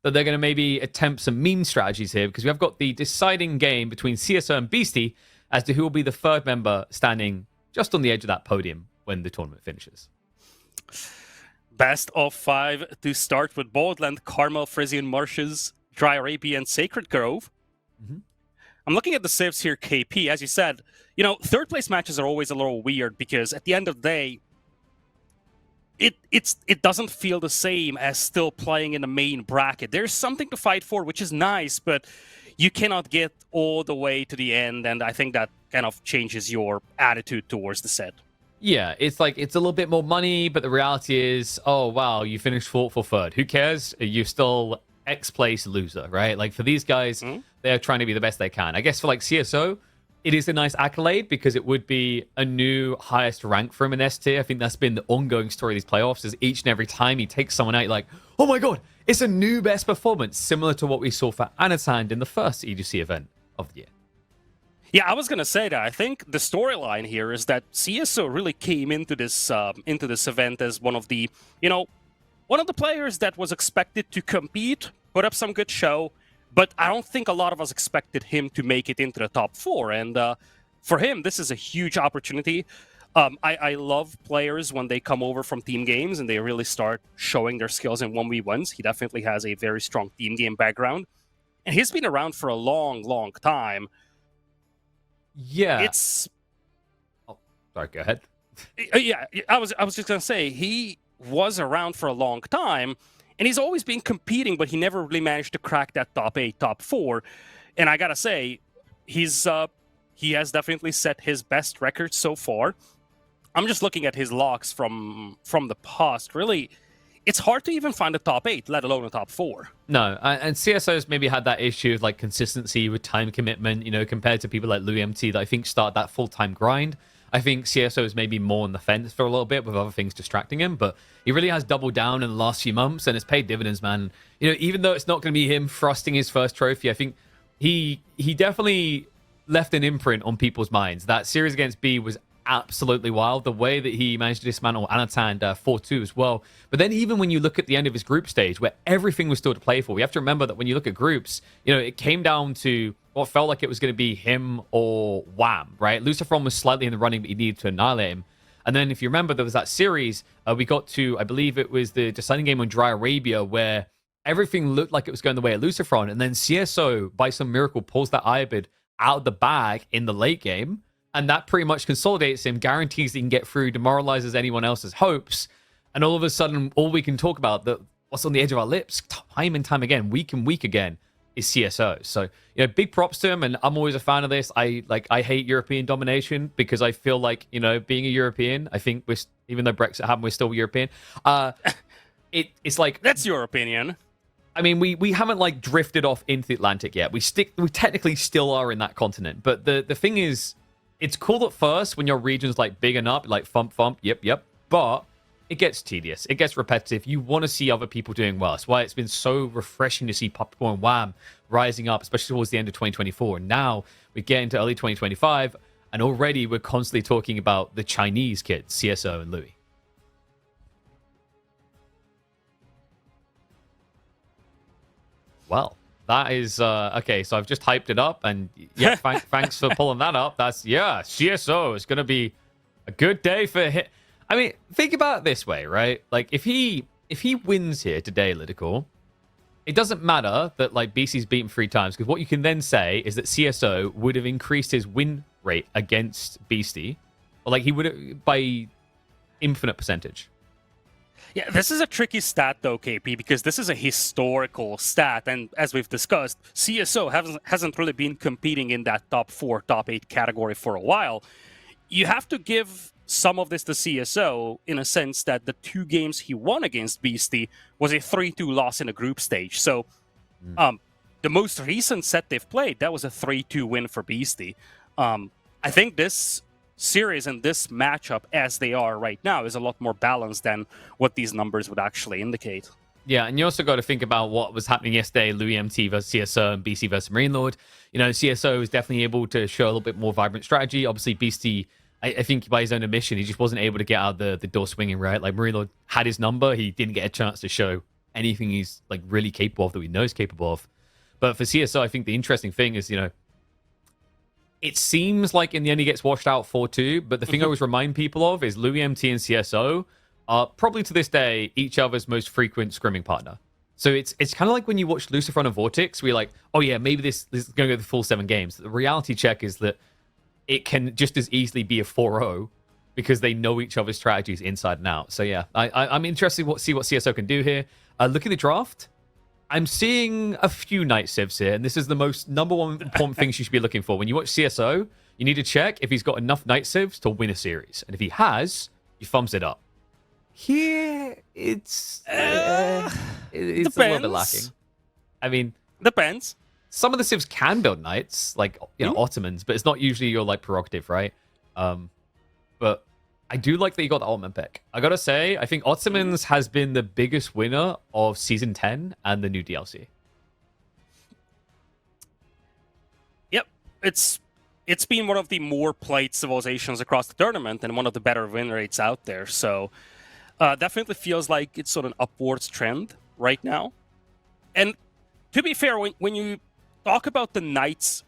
that they're going to maybe attempt some meme strategies here, because we have got the deciding game between CsO and Beasty as to who will be the third member standing just on the edge of that podium when the tournament finishes. Best of 5 to start with Baldland, Carmel, Frisian Marshes, Dry Arabia, and Sacred Grove. Mm-hmm. I'm looking at the civs here, KP. As you said, third place matches are always a little weird because at the end of the day, it doesn't feel the same as still playing in the main bracket. There's something to fight for, which is nice, but you cannot get all the way to the end, and I think that kind of changes your attitude towards the set. Yeah, it's like it's a little bit more money, but the reality is, oh wow, you finished fourth or third. Who cares? You're still X place loser, right? Like for these guys, they're trying to be the best they can. I guess for like CsO, it is a nice accolade because it would be a new highest rank for him in S tier. I think that's been the ongoing story of these playoffs, is each and every time he takes someone out, you're like, oh my god, it's a new best performance, similar to what we saw for Anatand in the first EGC event of the year. Yeah, I was gonna say that. I think the storyline here is that CsO really came into this event as one of the players that was expected to compete, put up some good show, but I don't think a lot of us expected him to make it into the top 4. And for him, this is a huge opportunity. I love players when they come over from team games and they really start showing their skills in 1v1s. He definitely has a very strong team game background, and he's been around for a long, long time. Yeah. It's... Oh, sorry, go ahead. Yeah, I was just going to say, he was around for a long time, and he's always been competing, but he never really managed to crack that top 8, top 4. And I got to say, he has definitely set his best record so far. I'm just looking at his logs from the past. Really, it's hard to even find a top 8, let alone a top 4. No, and CsO's maybe had that issue of like consistency with time commitment, compared to people like Louis MT that I think start that full-time grind. I think CsO is maybe more on the fence for a little bit with other things distracting him, but he really has doubled down in the last few months, and it's paid dividends, man. Even though it's not going to be him thrusting his first trophy, I think he definitely left an imprint on people's minds. That series against B was absolutely wild. The way that he managed to dismantle Anatand 4-2 as well. But then even when you look at the end of his group stage, where everything was still to play for, we have to remember that when you look at groups, it came down to what felt like it was going to be him or Wham, right? Lucifron was slightly in the running, but he needed to annihilate him. And then if you remember, there was that series, we got to, I believe it was the deciding game on Dry Arabia, where everything looked like it was going the way of Lucifron, and then CsO, by some miracle, pulls that Iabid out of the bag in the late game, and that pretty much consolidates him, guarantees he can get through, demoralizes anyone else's hopes, and all of a sudden, all we can talk about, what's on the edge of our lips, time and time again, week and week again, is CsO. So, big props to him, and I'm always a fan of this. I hate European domination because I feel like, being a European, I think even though Brexit happened, we're still European. It's like... That's your opinion. I mean, we haven't like drifted off into the Atlantic yet. We technically still are in that continent. But the thing is, it's cool at first when your region's like big enough, like thump, yep. But it gets tedious. It gets repetitive. You want to see other people doing well. That's why it's been so refreshing to see Popcorn and Wham rising up, especially towards the end of 2024. And now we get into early 2025, and already we're constantly talking about the Chinese kids, CsO and Louis. Well, that is okay. So I've just hyped it up, and yeah, thanks for pulling that up. CsO is going to be a good day for him. I mean, think about it this way, right? Like if he wins here today, Lidical, it doesn't matter that like BC's beaten 3 times, because what you can then say is that CsO would have increased his win rate against Beasty, or like he would have by infinite percentage. Yeah, this is a tricky stat, though, KP, because this is a historical stat, and as we've discussed, CsO hasn't really been competing in that top 4, top 8 category for a while. You have to give some of this to CsO in a sense that the 2 games he won against Beasty was a 3-2 loss in the group stage. So the most recent set they've played, that was a 3-2 win for Beasty. I think this series and this matchup as they are right now is a lot more balanced than what these numbers would actually indicate. Yeah, and you also got to think about what was happening yesterday, Louis MT versus CsO and BC versus Marine Lord. CsO was definitely able to show a little bit more vibrant strategy. Obviously, Beasty, I think by his own admission, he just wasn't able to get out the door swinging, right? Like Marine Lord had his number, he didn't get a chance to show anything he's like really capable of that we know he's capable of. But for CSO, I think the interesting thing is, it seems like in the end he gets washed out 4-2, but the thing I always remind people of is Louis MT and CSO are probably to this day each other's most frequent scrimming partner. So it's kind of like when you watch Lucifer and Vortex, where you're like, oh yeah, maybe this is going to go the full 7 games. The reality check is that it can just as easily be a 4-0 because they know each other's strategies inside and out. So yeah, I'm interested to see what CSO can do here. Look at the draft. I'm seeing a few Knight Civs here, and this is the most number one important thing you should be looking for. When you watch CSO, you need to check if he's got enough Knight Civs to win a series. And if he has, you thumbs it up. Here, it's a little bit lacking. I mean, depends. Some of the civs can build knights, like Ottomans, but it's not usually your like prerogative, right? But I do like that you got the Ottoman pick. I gotta say, I think Ottomans has been the biggest winner of Season 10 and the new DLC. Yep, it's been one of the more played civilizations across the tournament and one of the better win rates out there. So definitely feels like it's on an upwards trend right now. And to be fair, when you talk about the knights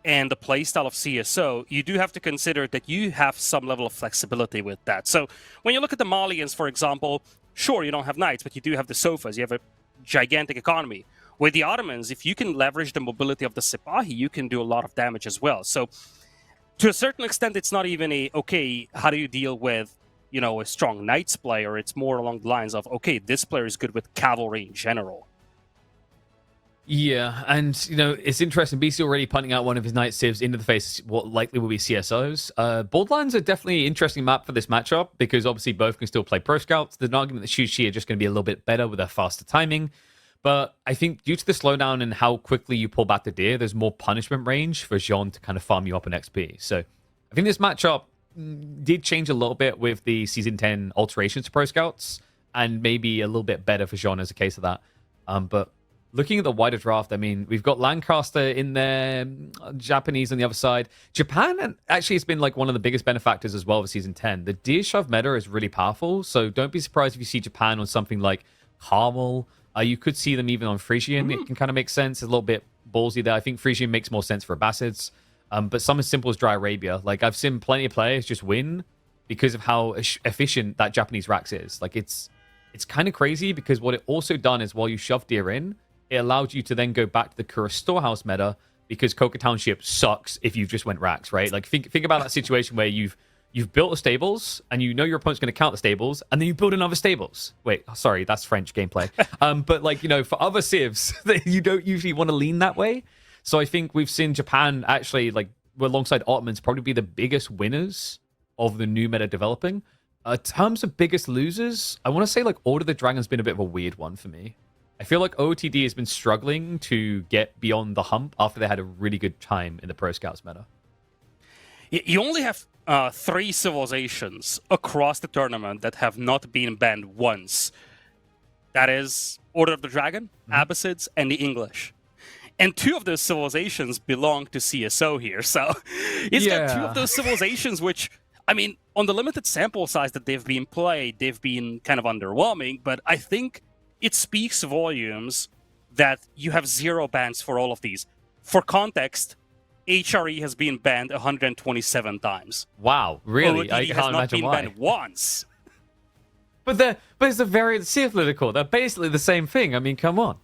and the playstyle of CSO, you do have to consider that you have some level of flexibility with that. So when you look at the Malians, for example, sure, you don't have knights, but you do have the Sofas. You have a gigantic economy. With the Ottomans, if you can leverage the mobility of the Sipahi, you can do a lot of damage as well. So to a certain extent, it's not even okay, how do you deal with, a strong knights player? It's more along the lines of, okay, this player is good with cavalry in general. Yeah, and it's interesting. Beasty already punting out one of his Knight Civs into the face of what likely will be CSOs. Borderlands are definitely an interesting map for this matchup because obviously both can still play Pro Scouts. There's an argument that Shushi are just going to be a little bit better with their faster timing. But I think due to the slowdown and how quickly you pull back the deer, there's more punishment range for Jean to kind of farm you up in XP. So I think this matchup did change a little bit with the Season 10 alterations to Pro Scouts and maybe a little bit better for Jean as a case of that. But looking at the wider draft, I mean, we've got Lancaster in there, Japanese on the other side. Japan actually has been like one of the biggest benefactors as well of Season 10. The deer shove meta is really powerful, so don't be surprised if you see Japan on something like Carmel. You could see them even on Frisian. It can kind of make sense. It's a little bit ballsy there. I think Frisian makes more sense for Abbassids. But some as simple as Dry Arabia. Like, I've seen plenty of players just win because of how efficient that Japanese Rax is. Like, it's kind of crazy because what it also done is while you shove deer in, it allowed you to then go back to the Kura Storehouse meta because Coca Township sucks if you just went Rax, right? Like, think about that situation where you've built the stables and you know your opponent's going to count the stables and then you build another stables. Wait, sorry, that's French gameplay. But like, for other civs, you don't usually want to lean that way. So I think we've seen Japan actually, like, alongside Ottomans, probably be the biggest winners of the new meta developing. In terms of biggest losers, I want to say like Order of the Dragon's been a bit of a weird one for me. I feel like OOTD has been struggling to get beyond the hump after they had a really good time in the Pro Scouts meta. You only have 3 civilizations across the tournament that have not been banned once. That is Order of the Dragon, Abbassids, and the English. And 2 of those civilizations belong to CSO here. So it's got 2 of those civilizations which, I mean, on the limited sample size that they've been played, they've been kind of underwhelming. But I think it speaks volumes that you have 0 bans for all of these. For context, HRE has been banned 127 times. Wow, really? OOTD I can't imagine why. Been banned once. But it's a variant political. They're basically the same thing. I mean, come on.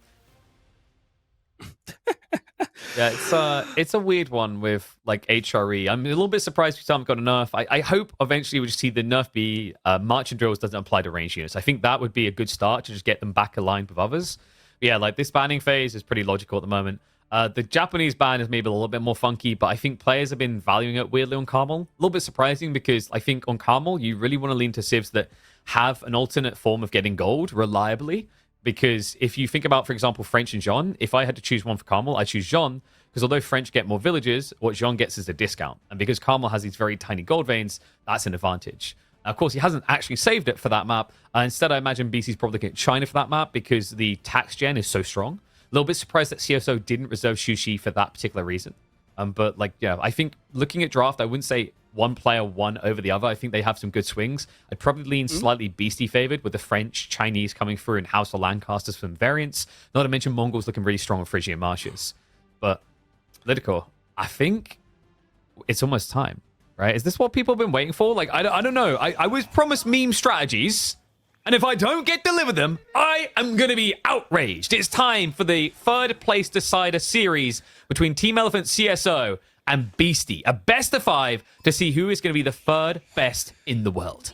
Yeah, it's a weird one with like HRE. I'm a little bit surprised we still haven't got a nerf. I hope eventually we just see the nerf be march and drills doesn't apply to range units. I think that would be a good start to just get them back aligned with others. But yeah, like this banning phase is pretty logical at the moment. The Japanese ban is maybe a little bit more funky, but I think players have been valuing it weirdly on Carmel. A little bit surprising because I think on Carmel, you really want to lean to civs that have an alternate form of getting gold reliably. Because if you think about, for example, French and Jean, if I had to choose one for Carmel, I choose Jean. Because although French get more villages, what Jean gets is a discount. And because Carmel has these very tiny gold veins, that's an advantage. Now, of course, he hasn't actually saved it for that map. Instead, I imagine BC's probably looking at China for that map because the tax gen is so strong. A little bit surprised that CSO didn't reserve Shushi for that particular reason. But like, yeah, I think looking at draft, I wouldn't say one player won over the other. I think they have some good swings. I'd probably lean slightly Beasty favored with the French, Chinese coming through in House of Lancasters from variants. Not to mention Mongols looking really strong in Phrygian Marshes. But, Lidicor, I think it's almost time, right? Is this what people have been waiting for? Like, I don't know. I was promised meme strategies, and if I don't get delivered them, I am going to be outraged. It's time for the third place decider series between Team Elephant CSO and Beasty. A best of 5 to see who is going to be the third best in the world.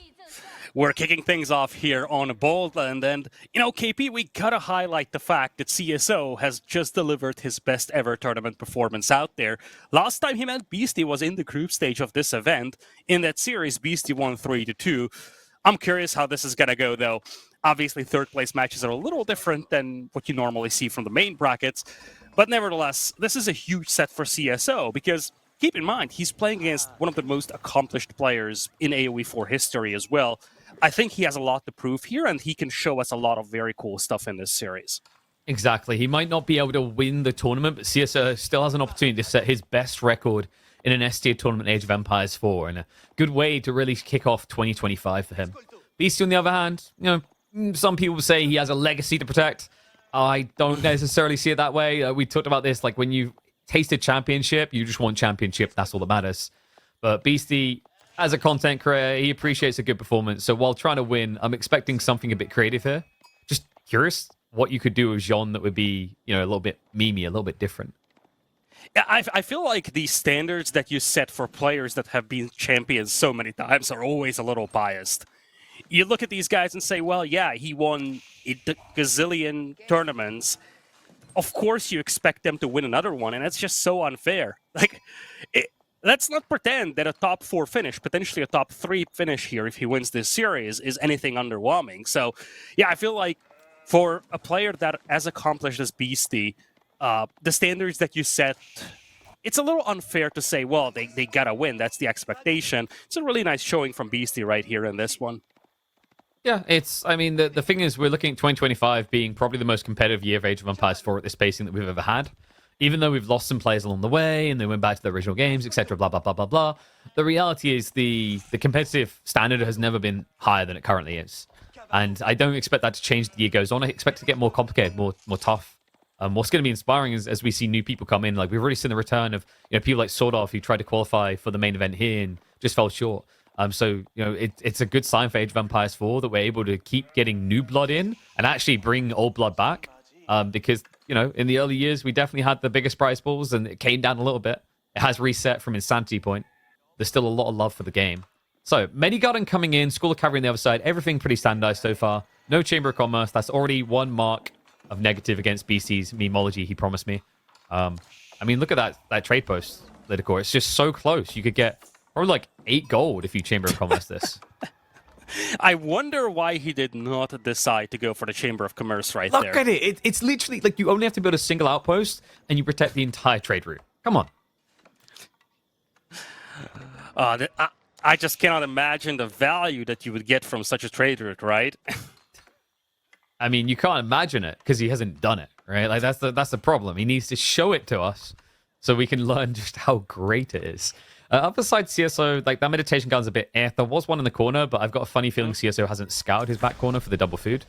We're kicking things off here on Boldland, and, KP, we gotta highlight the fact that CSO has just delivered his best ever tournament performance out there. Last time he met Beasty was in the group stage of this event. In that series, Beasty won 3-2. I'm curious how this is gonna go, though. Obviously, third place matches are a little different than what you normally see from the main brackets, but nevertheless, this is a huge set for CSO, because keep in mind, he's playing against one of the most accomplished players in AoE4 history as well. I think he has a lot to prove here, and he can show us a lot of very cool stuff in this series. Exactly. He might not be able to win the tournament, but CSO still has an opportunity to set his best record in an S-tier tournament Age of Empires 4, and a good way to really kick off 2025 for him. Beasty, on the other hand, some people say he has a legacy to protect. I don't necessarily see it that way. We talked about this, like when you tasted championship, you just want championship. That's all that matters. But Beasty, as a content creator, he appreciates a good performance. So while trying to win, I'm expecting something a bit creative here. Just curious what you could do with Jean that would be, a little bit memey, a little bit different. Yeah, I feel like the standards that you set for players that have been champions so many times are always a little biased. You look at these guys and say, well, yeah, he won a gazillion tournaments. Of course you expect them to win another one, and that's just so unfair. Let's not pretend that a top 4 finish, potentially a top 3 finish here if he wins this series, is anything underwhelming. So, yeah, I feel like for a player that as accomplished as Beasty, the standards that you set, it's a little unfair to say, well, they gotta win. That's the expectation. It's a really nice showing from Beasty right here in this one. Yeah, the thing is, we're looking at 2025 being probably the most competitive year of Age of Empires 4 at this pacing that we've ever had. Even though we've lost some players along the way and they went back to the original games, etc., blah, blah, blah, blah, blah, the reality is the competitive standard has never been higher than it currently is. And I don't expect that to change as the year goes on. I expect it to get more complicated, more tough. What's going to be inspiring is as we see new people come in. Like, we've already seen the return of people like Swordolf, who tried to qualify for the main event here and just fell short. It's a good sign for Age of Empires 4 that we're able to keep getting new blood in and actually bring old blood back. Because, in the early years, we definitely had the biggest prize pools and it came down a little bit. It has reset from Insanity Point. There's still a lot of love for the game. So, Medigarden coming in, School of Cavalry on the other side, everything pretty standardized so far. No Chamber of Commerce. That's already one mark of negative against Beasty's memology he promised me. Look at that trade post, Lidicor. It's just so close. You could get probably like 8 gold if you Chamber of Commerce this. I wonder why he did not decide to go for the Chamber of Commerce there. Look at it. It's literally like you only have to build a single outpost and you protect the entire trade route. Come on. I just cannot imagine the value that you would get from such a trade route, right? You can't imagine it because he hasn't done it, right? Like that's the problem. He needs to show it to us so we can learn just how great it is. Other side CSO, like that meditation gun's a bit There was one in the corner, but I've got a funny feeling CSO hasn't scouted his back corner for the double food.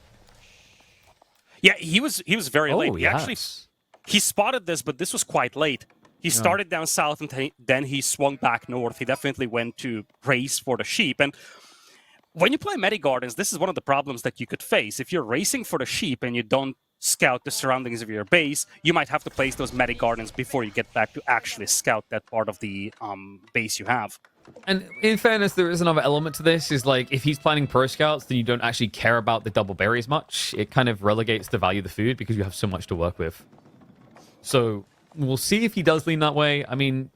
Yeah, he was very late. Yes. He spotted this, but this was quite late. He started down south and then he swung back north. He definitely went to race for the sheep. And when you play Medigardens, this is one of the problems that you could face. If you're racing for the sheep and you don't scout the surroundings of your base, you might have to place those Medigardens before you get back to actually scout that part of the base you have. And in fairness, there is another element to this, is like, if he's planning pro scouts, then you don't actually care about the double berries much. It kind of relegates the value of the food because you have so much to work with. So we'll see if he does lean that way.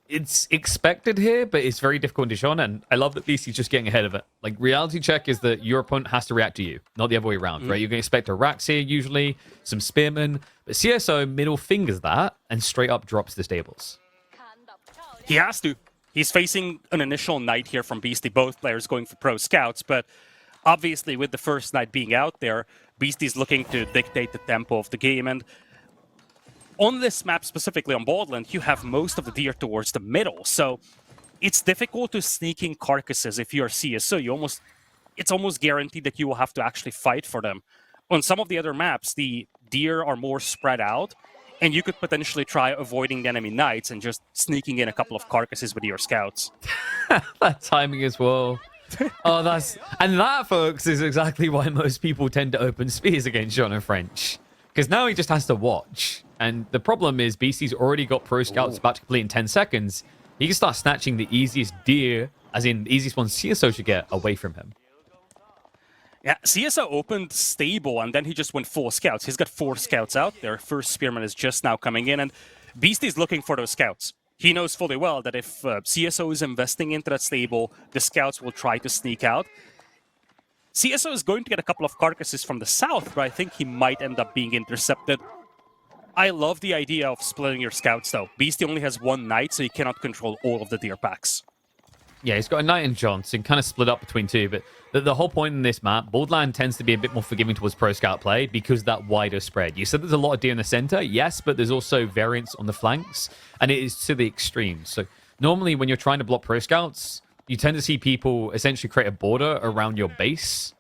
It's expected here, but it's very difficult to show on. And I love that Beasty's just getting ahead of it. Like, reality check is that your opponent has to react to you, not the other way around, right? You're going to expect a Rax here, usually, some Spearmen. But CSO middle fingers that and straight up drops the stables. He has to. He's facing an initial knight here from Beasty, both players going for pro scouts, but obviously with the first knight being out there, Beasty's looking to dictate the tempo of the game. And on this map, specifically on Boldland, you have most of the deer towards the middle. So it's difficult to sneak in carcasses if you're CSO. It's almost guaranteed that you will have to actually fight for them. On some of the other maps, the deer are more spread out, and you could potentially try avoiding the enemy knights and just sneaking in a couple of carcasses with your scouts. That timing as well. Oh, that, folks, is exactly why most people tend to open spears against Jean and French. Because now he just has to watch. And the problem is, Beasty's already got pro scouts about to complete in 10 seconds. He can start snatching the easiest deer, as in the easiest one CsO should get, away from him. Yeah, CsO opened stable, and then he just went full scouts. He's got 4 scouts out there. First spearman is just now coming in, and Beasty's looking for those scouts. He knows fully well that if CsO is investing into that stable, the scouts will try to sneak out. CsO is going to get a couple of carcasses from the south, but I think he might end up being intercepted. I love the idea of splitting your scouts, though. Beasty only has 1 knight, so he cannot control all of the deer packs. Yeah, he's got a knight and John, so he can kind of split up between 2. But the whole point in this map, Borderland tends to be a bit more forgiving towards pro scout play because that wider spread. You said there's a lot of deer in the center, yes, but there's also variance on the flanks, and it is to the extremes. So normally when you're trying to block pro scouts, you tend to see people essentially create a border around your base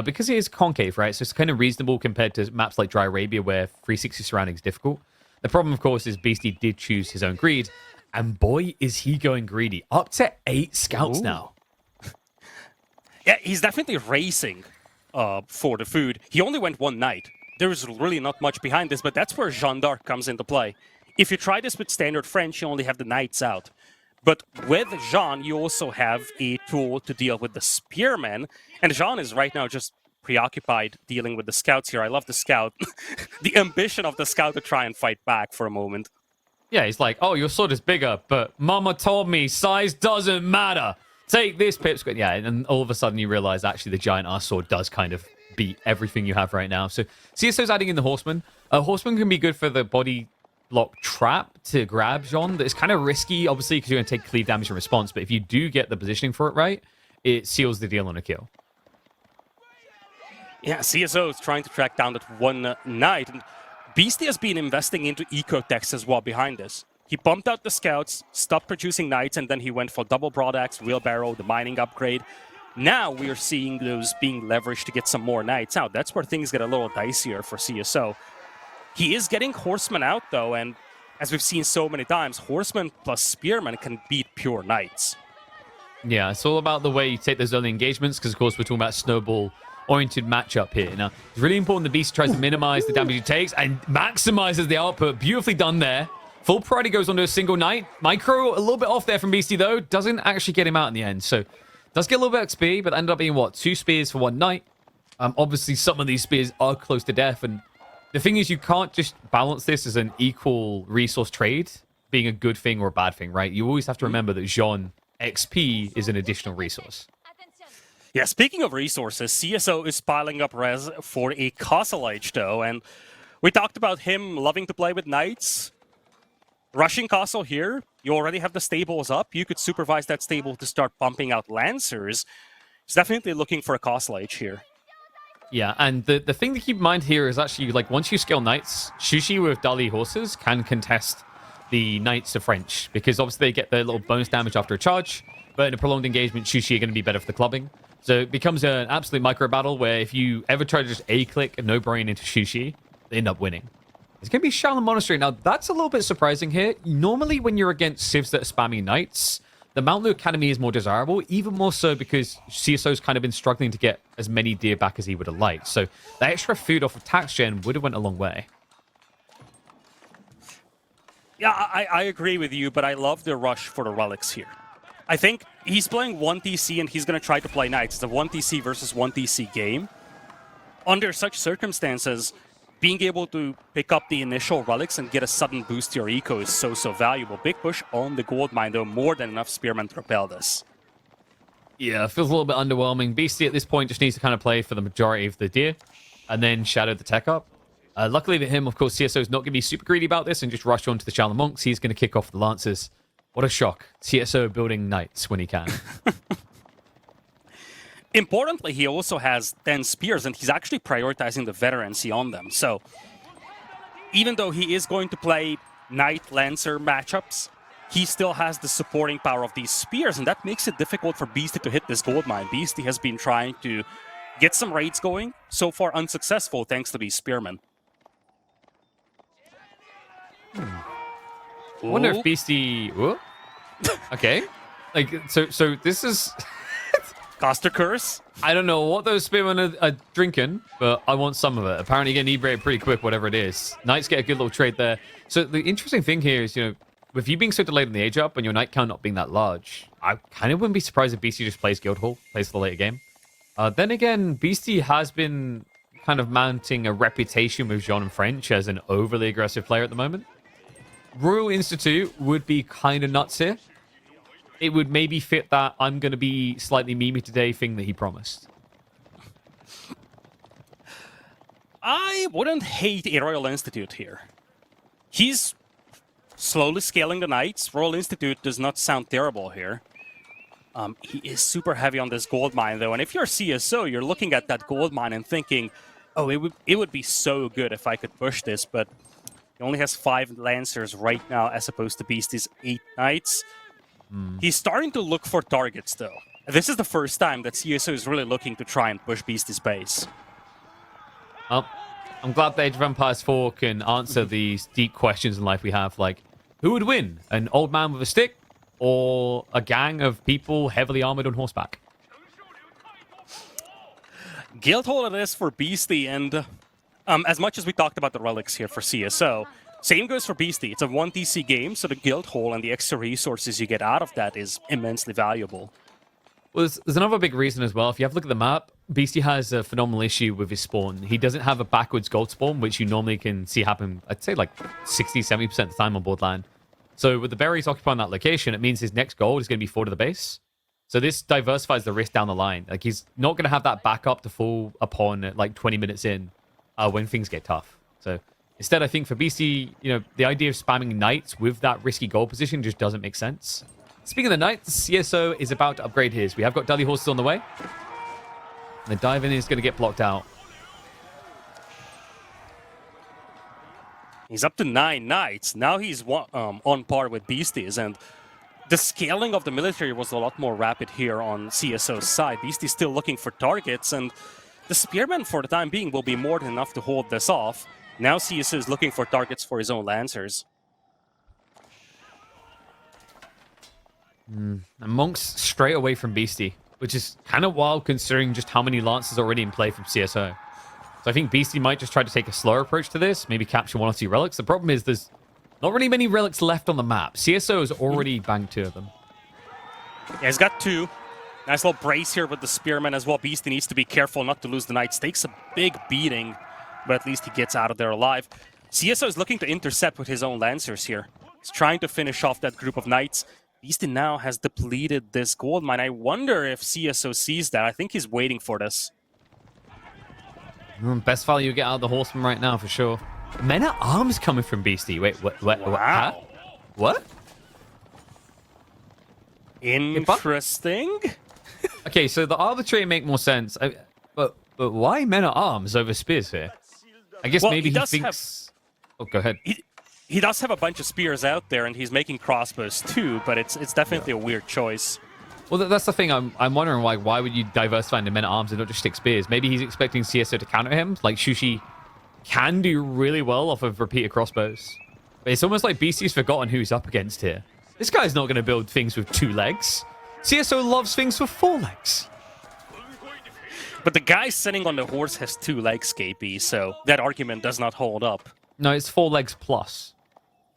because it is concave, right? So it's kind of reasonable compared to maps like Dry Arabia where 360 surrounding is difficult. The problem, of course, is Beasty did choose his own greed. And boy, is he going greedy. Up to 8 scouts now. Yeah, he's definitely racing for the food. He only went 1 knight. There's really not much behind this, but that's where Jeanne d'Arc comes into play. If you try this with standard French, you only have the knights out. But with Jeanne, you also have a tool to deal with the spearmen. And Jeanne is right now just preoccupied dealing with the scouts here. I love the scout. The ambition of the scout to try and fight back for a moment. Yeah, he's like, oh, your sword is bigger, but Mama told me size doesn't matter. Take this, Pipsqueak. Yeah, and all of a sudden you realize actually the giant ass sword does kind of beat everything you have right now. So CSO's adding in the Horseman. Horseman can be good for the body block trap to grab Jean. It's kind of risky, obviously, because you're going to take cleave damage in response, but if you do get the positioning for it right, it seals the deal on a kill. Yeah, CsO is trying to track down that 1 knight. And Beasty has been investing into eco-techs as well behind this. He bumped out the scouts, stopped producing knights, and then he went for double broadaxe, wheelbarrow, the mining upgrade. Now we are seeing those being leveraged to get some more knights out. That's where things get a little dicier for CsO. He is getting horsemen out, though, and as we've seen so many times, horsemen plus spearmen can beat pure knights. Yeah, it's all about the way you take those early engagements, because, of course, we're talking about snowball-oriented matchup here. Now, it's really important the Beast tries to minimize the damage he takes and maximizes the output. Beautifully done there. Full priority goes onto a single knight. Micro, a little bit off there from Beasty, though. Doesn't actually get him out in the end. So, does get a little bit of XP, but ended up being, what, 2 spears for 1 knight? Obviously, some of these spears are close to death, and the thing is, you can't just balance this as an equal resource trade, being a good thing or a bad thing, right? You always have to remember that Jean XP is an additional resource. Yeah, speaking of resources, CsO is piling up res for a CsOH, though, and we talked about him loving to play with knights. Rushing Castle here, you already have the stables up. You could supervise that stable to start pumping out Lancers. He's definitely looking for a CsOH here. Yeah, and the thing to keep in mind here is actually, like, once you scale knights, Shushi with Dali horses can contest the knights of French, because obviously they get their little bonus damage after a charge, but in a prolonged engagement, Shushi are going to be better for the clubbing. So it becomes an absolute micro battle where if you ever try to just A-click a no-brain into Shushi, they end up winning. It's going to be Shaolin Monastery. Now, that's a little bit surprising here. Normally, when you're against civs that are spamming knights, the Mount Lu Academy is more desirable, even more so because CsO's kind of been struggling to get as many deer back as he would have liked. So the extra food off of tax gen would have went a long way. Yeah, I agree with you, but I love the rush for the relics here. I think he's playing 1TC and he's going to try to play knights. It's a 1TC versus 1TC game. Under such circumstances, being able to pick up the initial relics and get a sudden boost to your eco is so valuable. Big push on the gold mine, though, more than enough spearmen to repel this. Yeah, it feels a little bit underwhelming. Beasty at this point just needs to kind of play for the majority of the deer and then shadow the tech up. Luckily for him, of course, CsO is not going to be super greedy about this and just rush onto the Shaolin Monks. He's going to kick off the Lancers. What a shock. CsO building knights when he can. Importantly, he also has 10 spears, and he's actually prioritizing the veterancy on them. So even though he is going to play Knight Lancer matchups, he still has the supporting power of these spears, and that makes it difficult for Beasty to hit this gold mine. Beasty has been trying to get some raids going, so far unsuccessful thanks to these spearmen. I wonder if Beasty... Whoa. Okay. Like, so this is... Caster Curse? I don't know what those spearmen are drinking, but I want some of it. Apparently get inebriated pretty quick, whatever it is. Knights get a good little trade there. So the interesting thing here is, with you being so delayed in the age up and your knight count not being that large, I kind of wouldn't be surprised if Beasty just plays Guildhall, plays for the later game. Then again, Beasty has been kind of mounting a reputation with Jean and French as an overly aggressive player at the moment. Royal Institute would be kind of nuts here. It would maybe fit that I'm going to be slightly memey today thing that he promised. I wouldn't hate a Royal Institute here. He's slowly scaling the knights. Royal Institute does not sound terrible here. He is super heavy on this gold mine, though. And if you're CSO, you're looking at that gold mine and thinking, oh, it would be so good if I could push this. But he only has 5 Lancers right now as opposed to Beasty's 8 knights. He's starting to look for targets, though. This is the first time that CSO is really looking to try and push Beasty's base. Well, I'm glad that Age of Empires 4 can answer these deep questions in life we have, like, who would win? An old man with a stick or a gang of people heavily armored on horseback? Guildhall it is for Beasty, and as much as we talked about the relics here for CSO, same goes for Beasty. It's a 1 TC game, so the Guildhall and the extra resources you get out of that is immensely valuable. Well, there's another big reason as well. If you have a look at the map, Beasty has a phenomenal issue with his spawn. He doesn't have a backwards gold spawn, which you normally can see happen, I'd say, like 60-70% of the time on Borderland. So with the berries occupying that location, it means his next gold is going to be 4 to the base. So this diversifies the risk down the line. Like, he's not going to have that backup to fall upon at like 20 minutes in when things get tough. So instead, I think for Beasty, the idea of spamming knights with that risky gold position just doesn't make sense. Speaking of the knights, CSO is about to upgrade his. We have got Dudley horses on the way. And the dive-in is going to get blocked out. He's up to 9 knights. Now he's on par with Beasty's, and the scaling of the military was a lot more rapid here on CSO's side. Beasty's still looking for targets, and the spearmen for the time being will be more than enough to hold this off. Now CSO is looking for targets for his own Lancers. And Monk's straight away from Beasty, which is kind of wild considering just how many Lancers already in play from CSO. So I think Beasty might just try to take a slower approach to this, maybe capture 1 or 2 relics. The problem is there's not really many relics left on the map. CSO has already banked 2 of them. Yeah, he's got 2. Nice little brace here with the spearmen as well. Beasty needs to be careful not to lose the knights. Takes a big beating, but at least he gets out of there alive. CSO is looking to intercept with his own Lancers here. He's trying to finish off that group of knights. Beasty now has depleted this gold mine. I wonder if CSO sees that. I think he's waiting for this. Best value you get out of the horseman right now, for sure. Men at arms coming from Beasty. Wait, what? Wow. What? Interesting. Okay, so the arbitrary make more sense. But why men at arms over spears here? I guess maybe he thinks... Oh, go ahead. He does have a bunch of spears out there, and he's making crossbows too, but it's definitely a weird choice. Well, that's the thing. I'm wondering why would you diversify into men at arms and not just stick spears? Maybe he's expecting CSO to counter him. Like, Shushi can do really well off of repeated crossbows. But it's almost like Beasty's forgotten who he's up against here. This guy's not going to build things with 2 legs. CSO loves things with 4 legs. But the guy sitting on the horse has 2 legs, KP, so that argument does not hold up. No, it's 4 legs plus,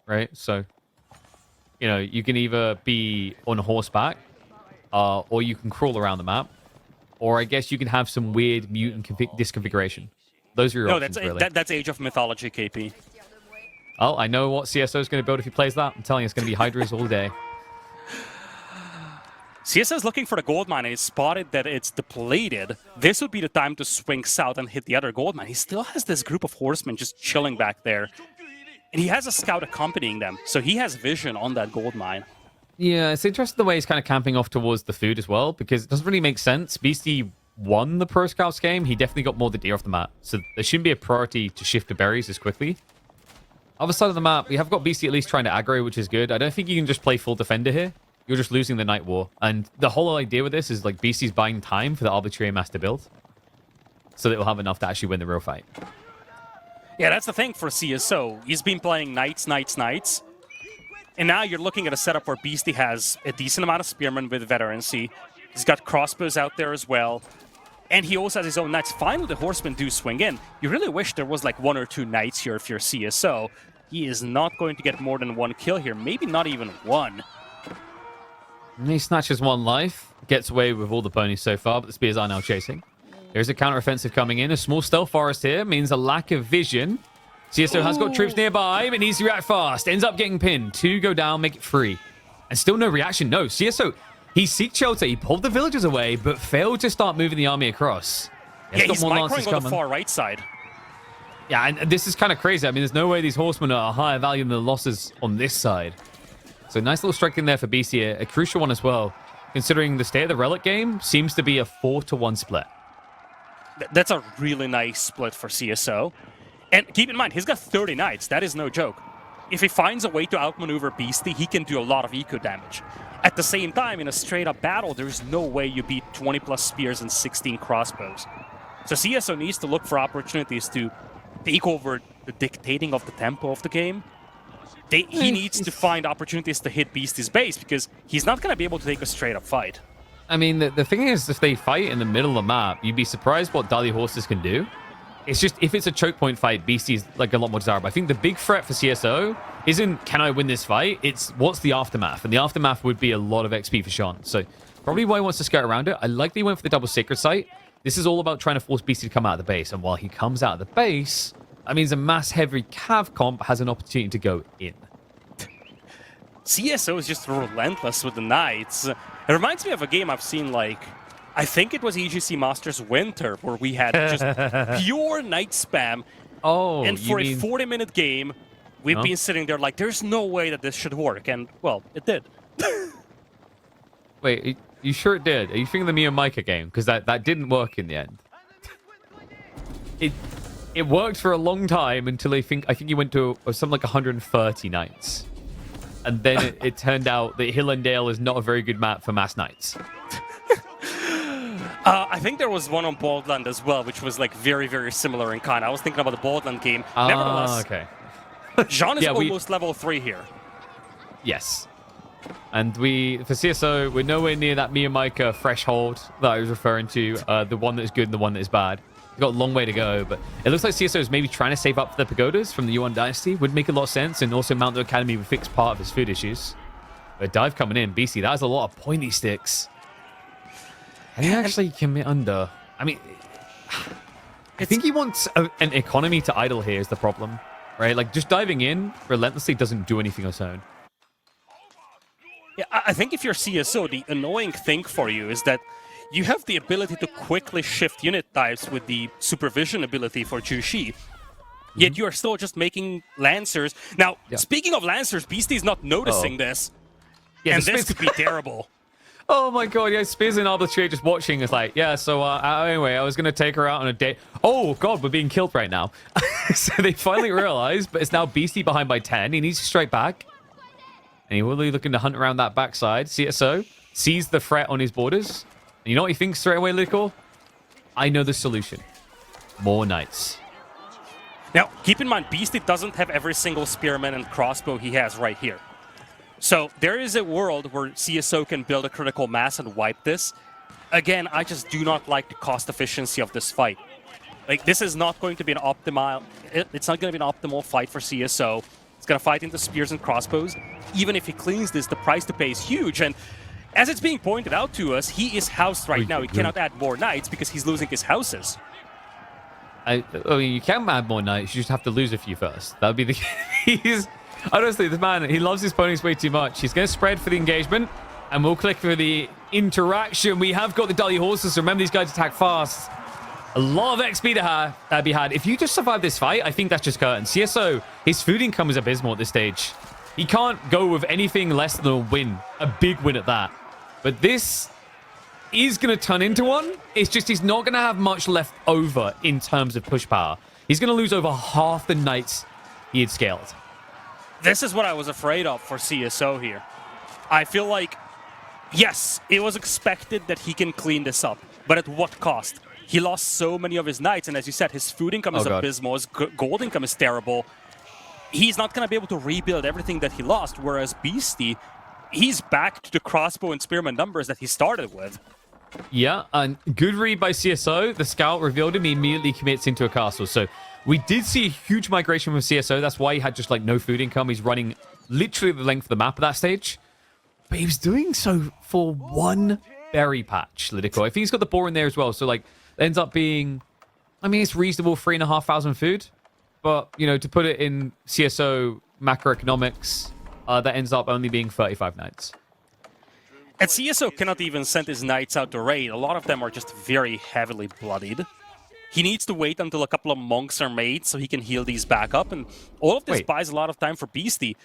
right? So, you can either be on horseback, or you can crawl around the map, or I guess you can have some weird mutant disconfiguration. Those are your options, really. That's Age of Mythology, KP. Oh, I know what CSO is going to build if he plays that. I'm telling you, it's going to be Hydras all day. CSO is looking for the gold mine, and he's spotted that it's depleted. This would be the time to swing south and hit the other gold mine. He still has this group of horsemen just chilling back there. And he has a scout accompanying them, so he has vision on that gold mine. Yeah, it's interesting the way he's kind of camping off towards the food as well, because it doesn't really make sense. Beasty won the Pro Scouts game. He definitely got more the deer off the map, so there shouldn't be a priority to shift to berries as quickly. Other side of the map, we have got Beasty at least trying to aggro, which is good. I don't think you can just play full defender here. You're just losing the Night War. And the whole idea with this is like Beasty's buying time for the Arbitrary Master build. So that we'll have enough to actually win the real fight. Yeah, that's the thing for CSO. He's been playing Knights, Knights, Knights. And now you're looking at a setup where Beasty has a decent amount of Spearmen with veterancy. He's got crossbows out there as well. And he also has his own Knights. Finally, the Horsemen do swing in. You really wish there was like 1 or 2 Knights here if you're CSO. He is not going to get more than 1 kill here. Maybe not even 1. And he snatches 1 life. Gets away with all the ponies so far, but the spears are now chasing. There's a counteroffensive coming in. A small stealth forest here means a lack of vision. CSO has got troops nearby, but needs to react fast. Ends up getting pinned. 2 go down, make it 3. And still no reaction. No, CSO, he seeked shelter. He pulled the villagers away, but failed to start moving the army across. Yeah, he's microing on the far right side. Yeah, and this is kind of crazy. I mean, there's no way these horsemen are higher value than the losses on this side. So nice little strike in there for BC, a crucial one as well, considering the state of the relic game seems to be a 4-to-1 split. That's a really nice split for CSO. And keep in mind, he's got 30 Knights. That is no joke. If he finds a way to outmaneuver Beasty, he can do a lot of eco damage. At the same time, in a straight-up battle, there's no way you beat 20-plus spears and 16 crossbows. So CSO needs to look for opportunities to take over the dictating of the tempo of the game. He needs to find opportunities to hit Beasty's base, because he's not going to be able to take a straight-up fight. I mean, the thing is, if they fight in the middle of the map, you'd be surprised what Dali horses can do. It's just, if it's a choke point fight, Beasty's like a lot more desirable. I think the big threat for CSO isn't, can I win this fight? It's, what's the aftermath? And the aftermath would be a lot of XP for Sean. So probably why he wants to skirt around it. I like that he went for the double sacred site. This is all about trying to force Beasty to come out of the base. And while he comes out of the base, that means a mass heavy cav comp has an opportunity to go in. CSO is just relentless with the Knights. It reminds me of a game I've seen, like, I think it was EGC Masters Winter, where we had just pure Knight spam. Oh, and for a 40-minute game, we've been sitting there like, there's no way that this should work. And, well, it did. Wait, you sure it did? Are you thinking of the Mia Micah game? Because that didn't work in the end. It worked for a long time until I think you went to something like 130 Knights. And then it turned out that Hill and Dale is not a very good map for mass Knights. I think there was one on Baldland as well, which was like very, very similar in kind. I was thinking about the Baldland game. Nevertheless, okay. Jean is almost level 3 here. Yes. And for CSO, we're nowhere near that Mia Micah threshold that I was referring to, the one that is good and the one that is bad. We've got a long way to go, but it looks like CSO is maybe trying to save up for the pagodas from the Yuan Dynasty. Would make a lot of sense, and also Mount the Academy would fix part of his food issues. But dive coming in, BC, that is a lot of pointy sticks. Can he actually commit under? I mean, I think he wants an economy to idle here is the problem, right? Like, just diving in relentlessly doesn't do anything on its own. Yeah, I think if you're CSO, the annoying thing for you is that you have the ability to quickly shift unit types with the supervision ability for Jushi. Yet you are still just making Lancers. Now, speaking of Lancers, Beasty is not noticing this. Yeah, and this could be terrible. Oh my god, yeah, Spears and Arbitrary just watching is like, yeah, so anyway, I was going to take her out on a date. Oh god, we're being killed right now. So they finally realized, but it's now Beasty behind by 10. He needs to strike back. And he will be looking to hunt around that backside. CSO sees the threat on his borders. And you know what he thinks straight away, Lickle? I know the solution. More Knights. Now, keep in mind, Beasty doesn't have every single spearman and crossbow he has right here. So there is a world where CSO can build a critical mass and wipe this. Again, I just do not like the cost efficiency of this fight. Like, this is not going to be an optimal... It's not going to be an optimal fight for CSO. It's going to fight into spears and crossbows. Even if he cleans this, the price to pay is huge. And as it's being pointed out to us, he is housed right now. He cannot add more Knights because he's losing his houses. I mean, you can add more Knights. You just have to lose a few first. That would be the case. Honestly, this man, he loves his ponies way too much. He's going to spread for the engagement, and we'll click for the interaction. We have got the Dali horses, so remember these guys attack fast. A lot of XP to be had. If you just survive this fight, I think that's just curtain. CSO, his food income is abysmal at this stage. He can't go with anything less than a win. A big win at that. But this is going to turn into one. It's just he's not going to have much left over in terms of push power. He's going to lose over half the Knights he had scaled. This is what I was afraid of for CsO here. I feel like, yes, it was expected that he can clean this up, but at what cost? He lost so many of his knights, and as you said, his food income is abysmal, his gold income is terrible. He's not going to be able to rebuild everything that he lost, whereas Beasty, he's back to the crossbow and spearman numbers that he started with. Yeah, and good read by CsO. The scout revealed him, he immediately commits into a castle. So we did see a huge migration from CsO. That's why he had just like no food income. He's running literally the length of the map at that stage. But he was doing so for one berry patch, Lidiko. I think he's got the boar in there as well. So like, it ends up being, I mean, it's reasonable 3,500 food. But, you know, to put it in CsO macroeconomics, that ends up only being 35 knights. And CsO cannot even send his knights out to raid. A lot of them are just very heavily bloodied. He needs to wait until a couple of monks are made so he can heal these back up. And all of this buys a lot of time for Beasty.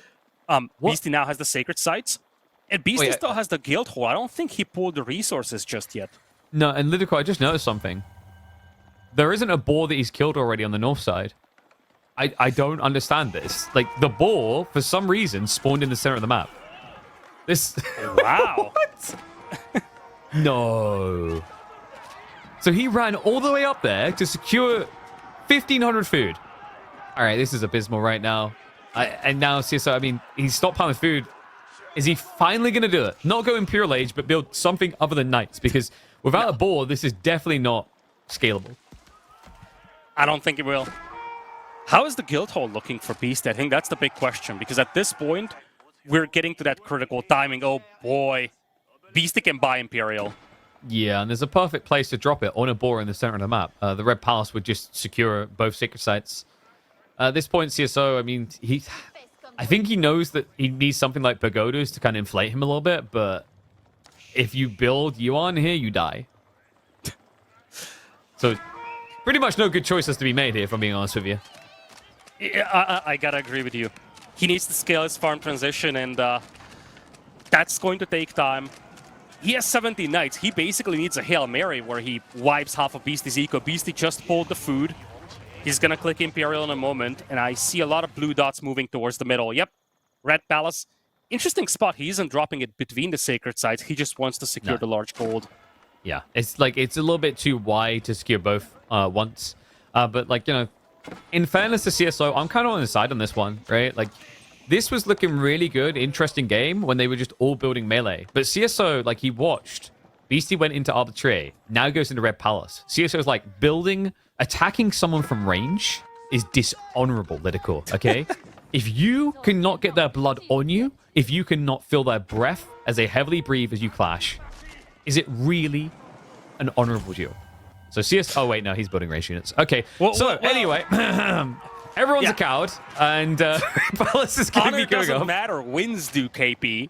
Beasty now has the sacred sites. And Beasty still has the guild hole. I don't think he pulled the resources just yet. No, and Lidiko, I just noticed something. There isn't a boar that he's killed already on the north side. I don't understand this. Like, the boar, for some reason, spawned in the center of the map. This... Wow. What? No. So he ran all the way up there to secure 1,500 food. All right, this is abysmal right now. And now CsO, I mean, he's stockpiling food. Is he finally going to do it? Not go Imperial Age, but build something other than Knights. Because without a boar, this is definitely not scalable. I don't think it will. How is the guild hall looking for Beast? I think that's the big question. Because at this point, we're getting to that critical timing. Oh boy. Beasty can buy Imperial. Yeah, and there's a perfect place to drop it on a boar in the center of the map. The Red Palace would just secure both sacred sites. At this point, CsO, I mean, I think he knows that he needs something like pagodas to kind of inflate him a little bit, but if you build Yuan here, you die. So, pretty much no good choices to be made here, if I'm being honest with you. Yeah, I gotta agree with you. He needs to scale his farm transition, and that's going to take time. He has 70 knights. He basically needs a Hail Mary where he wipes half of Beasty's eco. Beasty just pulled the food. He's going to click Imperial in a moment, and I see a lot of blue dots moving towards the middle. Yep, Red Palace. Interesting spot. He isn't dropping it between the sacred sites. He just wants to secure the large gold. Yeah, it's like it's a little bit too wide to secure both once. But, like, you know, in fairness to CsO, I'm kind of on the side on this one, right? Like, this was looking really good, interesting game when they were just all building melee. But CsO, like, he watched. Beasty went into Arbitrary, now goes into Red Palace. CsO's like, attacking someone from range is dishonorable, Lidiko, okay? If you cannot get their blood on you, if you cannot feel their breath as they heavily breathe as you clash, is it really an honorable duel? So oh wait, no, he's building range units. Okay, anyway... Everyone's a coward, and Palace is going to be going doesn't up. matter. Wins do, KP.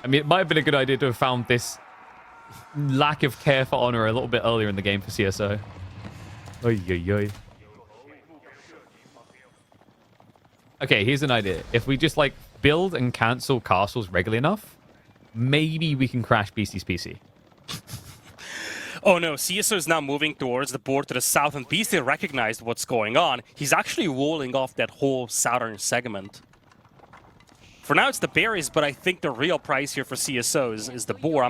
I mean, it might have been a good idea to have found this lack of care for honor a little bit earlier in the game for CsO. Oy, oy, oy. Okay, here's an idea. If we just, like, build and cancel castles regularly enough, maybe we can crash Beasty's PC. Oh no, CsO is now moving towards the board to the south, and Beasty recognized what's going on. He's actually walling off that whole southern segment. For now, it's the berries, but I think the real price here for CsO is the boar.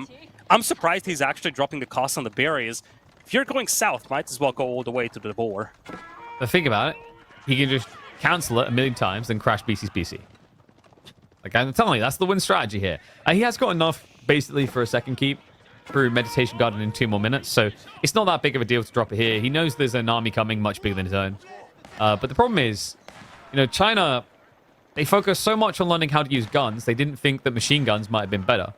I'm surprised he's actually dropping the cost on the berries. If you're going south, might as well go all the way to the boar. But think about it. He can just cancel it a million times and crash Beasty's PC. Like, I'm telling you, that's the win strategy here. He has got enough, basically, for a second keep through Meditation Garden in 2 more minutes, so it's not that big of a deal to drop it here. He knows there's an army coming much bigger than his own. But the problem is, you know, China, they focus so much on learning how to use guns, they didn't think that machine guns might have been better.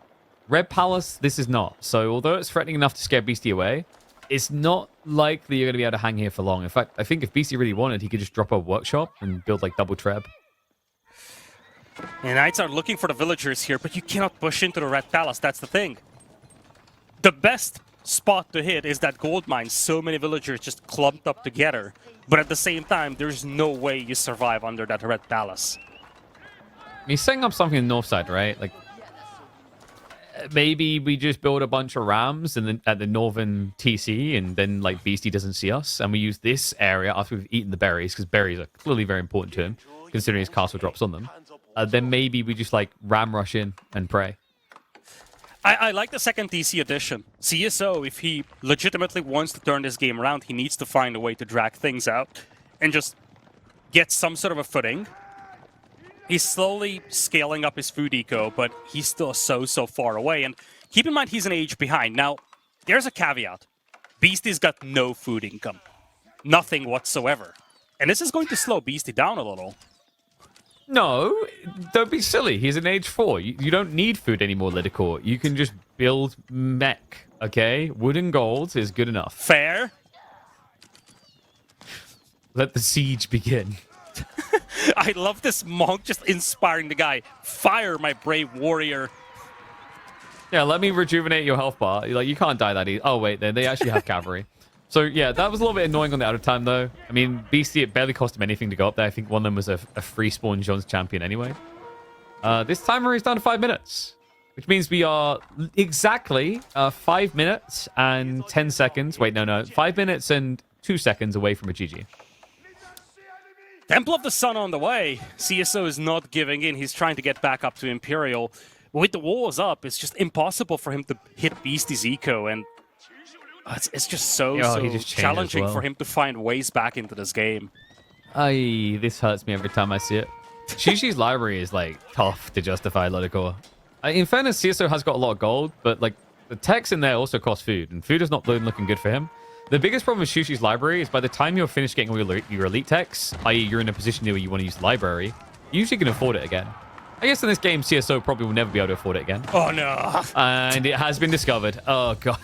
Red Palace, this is not. So although it's threatening enough to scare Beasty away, it's not likely you're going to be able to hang here for long. In fact, I think if Beasty really wanted, he could just drop a workshop and build, like, double treb. And Knights are looking for the villagers here, but you cannot push into the Red Palace, that's the thing. The best spot to hit is that gold mine. So many villagers just clumped up together. But at the same time, there's no way you survive under that Red Palace. He's setting up something in the north side, right? Like, maybe we just build a bunch of rams and then at the northern TC, and then, like, Beasty doesn't see us, and we use this area after we've eaten the berries, because berries are clearly very important to him. considering his castle drops on them, then maybe we just like ram rush in and pray. I like the second TC addition. CsO, if he legitimately wants to turn this game around, he needs to find a way to drag things out and just get some sort of a footing. He's slowly scaling up his food eco, but he's still so far away. And keep in mind, he's an age behind. Now, there's a caveat. Beasty's got no food income. Nothing whatsoever. And this is going to slow Beasty down a little. No, don't be silly. He's in age 4. You don't need food anymore, Lidicor. You can just build mech, okay? Wood and gold is good enough. Fair. Let the siege begin. I love this monk just inspiring the guy. Fire, my brave warrior. Yeah, let me rejuvenate your health bar. Like, you can't die that easy. Oh, wait, they actually have cavalry. So, yeah, that was a little bit annoying on the out of time, though. I mean, Beasty, it barely cost him anything to go up there. I think one of them was a free spawn Jones champion anyway. This timer is down to 5 minutes, which means we are exactly 5 minutes and 10 seconds. Wait, no. 5 minutes and 2 seconds away from a GG. Temple of the Sun on the way. CsO is not giving in. He's trying to get back up to Imperial. With the walls up, it's just impossible for him to hit Beasty's eco, and it's just so challenging for him to find ways back into this game. This hurts me every time I see it. Shishi's library is like tough to justify Ludicor. In fairness, CsO has got a lot of gold, but like the techs in there also cost food, and food is not looking good for him. The biggest problem with Shushi's library is by the time you're finished getting all your elite techs, i.e. you're in a position where you want to use the library, you usually can afford it again. I guess in this game, CsO probably will never be able to afford it again. Oh, no. And it has been discovered. Oh, God.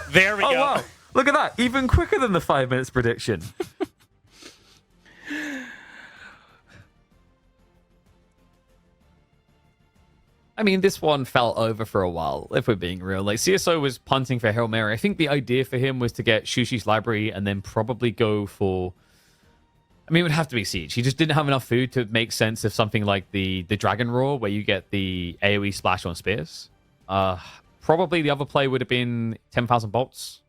There we go. Wow. Look at that. Even quicker than the 5 minutes prediction. I mean, this one fell over for a while, if we're being real. Like, CsO was punting for Hail Mary. I think the idea for him was to get Shushi's library and then probably go for... I mean, it would have to be Siege. He just didn't have enough food to make sense of something like the Dragon Roar, where you get the AoE splash on spears. Probably the other play would have been 10,000 bolts.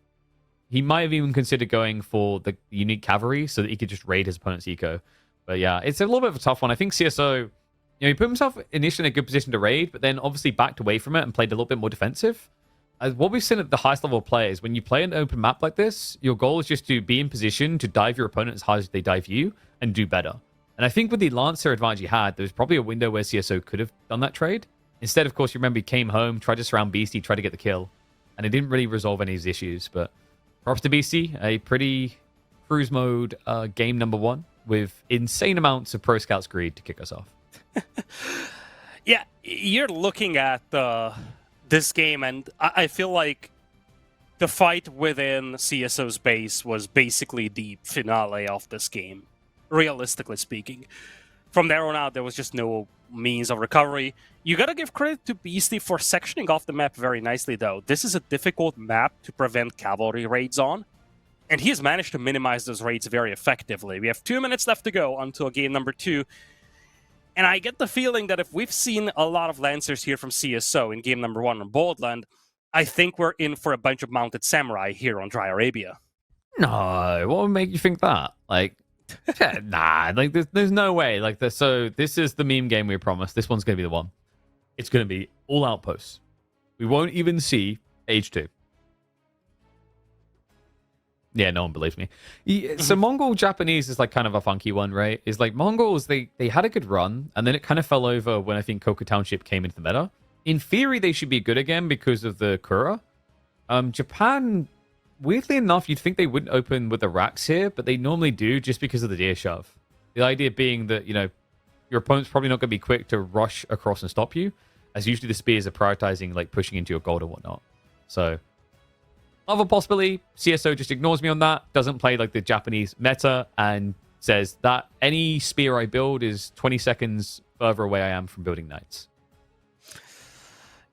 He might have even considered going for the unique cavalry so that he could just raid his opponent's eco. But yeah, it's a little bit of a tough one. I think CsO, he put himself initially in a good position to raid, but then obviously backed away from it and played a little bit more defensive. What we've seen at the highest level of play is when you play an open map like this, your goal is just to be in position to dive your opponent as hard as they dive you and do better. And I think with the Lancer advantage he had, there was probably a window where CsO could have done that trade. Instead, of course, you remember he came home, tried to surround Beasty, tried to get the kill, and it didn't really resolve any of his issues. But props to Beasty, a pretty cruise mode game number 1 with insane amounts of Pro Scouts greed to kick us off. Yeah, you're looking at this game, and I feel like the fight within CsO's base was basically the finale of this game, realistically speaking. From there on out, there was just no means of recovery. You gotta give credit to Beasty for sectioning off the map very nicely, though. This is a difficult map to prevent cavalry raids on, and he has managed to minimize those raids very effectively. We have 2 minutes left to go until game number 2. And I get the feeling that if we've seen a lot of Lancers here from CsO in game number 1 on Boldland, I think we're in for a bunch of mounted samurai here on Dry Arabia. No, what would make you think that? Like, nah, like there's no way. Like, so this is the meme game we promised. This one's gonna be the one. It's gonna be all outposts. We won't even see Age 2. Yeah, no one believes me. So Mongol Japanese is like kind of a funky one, right? Is like Mongols, they had a good run, and then it kind of fell over when I think Koka Township came into the meta. In theory, they should be good again because of the Kura. Japan, weirdly enough, you'd think they wouldn't open with the racks here, but they normally do just because of the deer shove. The idea being that, your opponent's probably not going to be quick to rush across and stop you, as usually the spears are prioritizing like pushing into your gold or whatnot. So... other possibility, CsO just ignores me on that, doesn't play like the Japanese meta, and says that any spear I build is 20 seconds further away I am from building knights.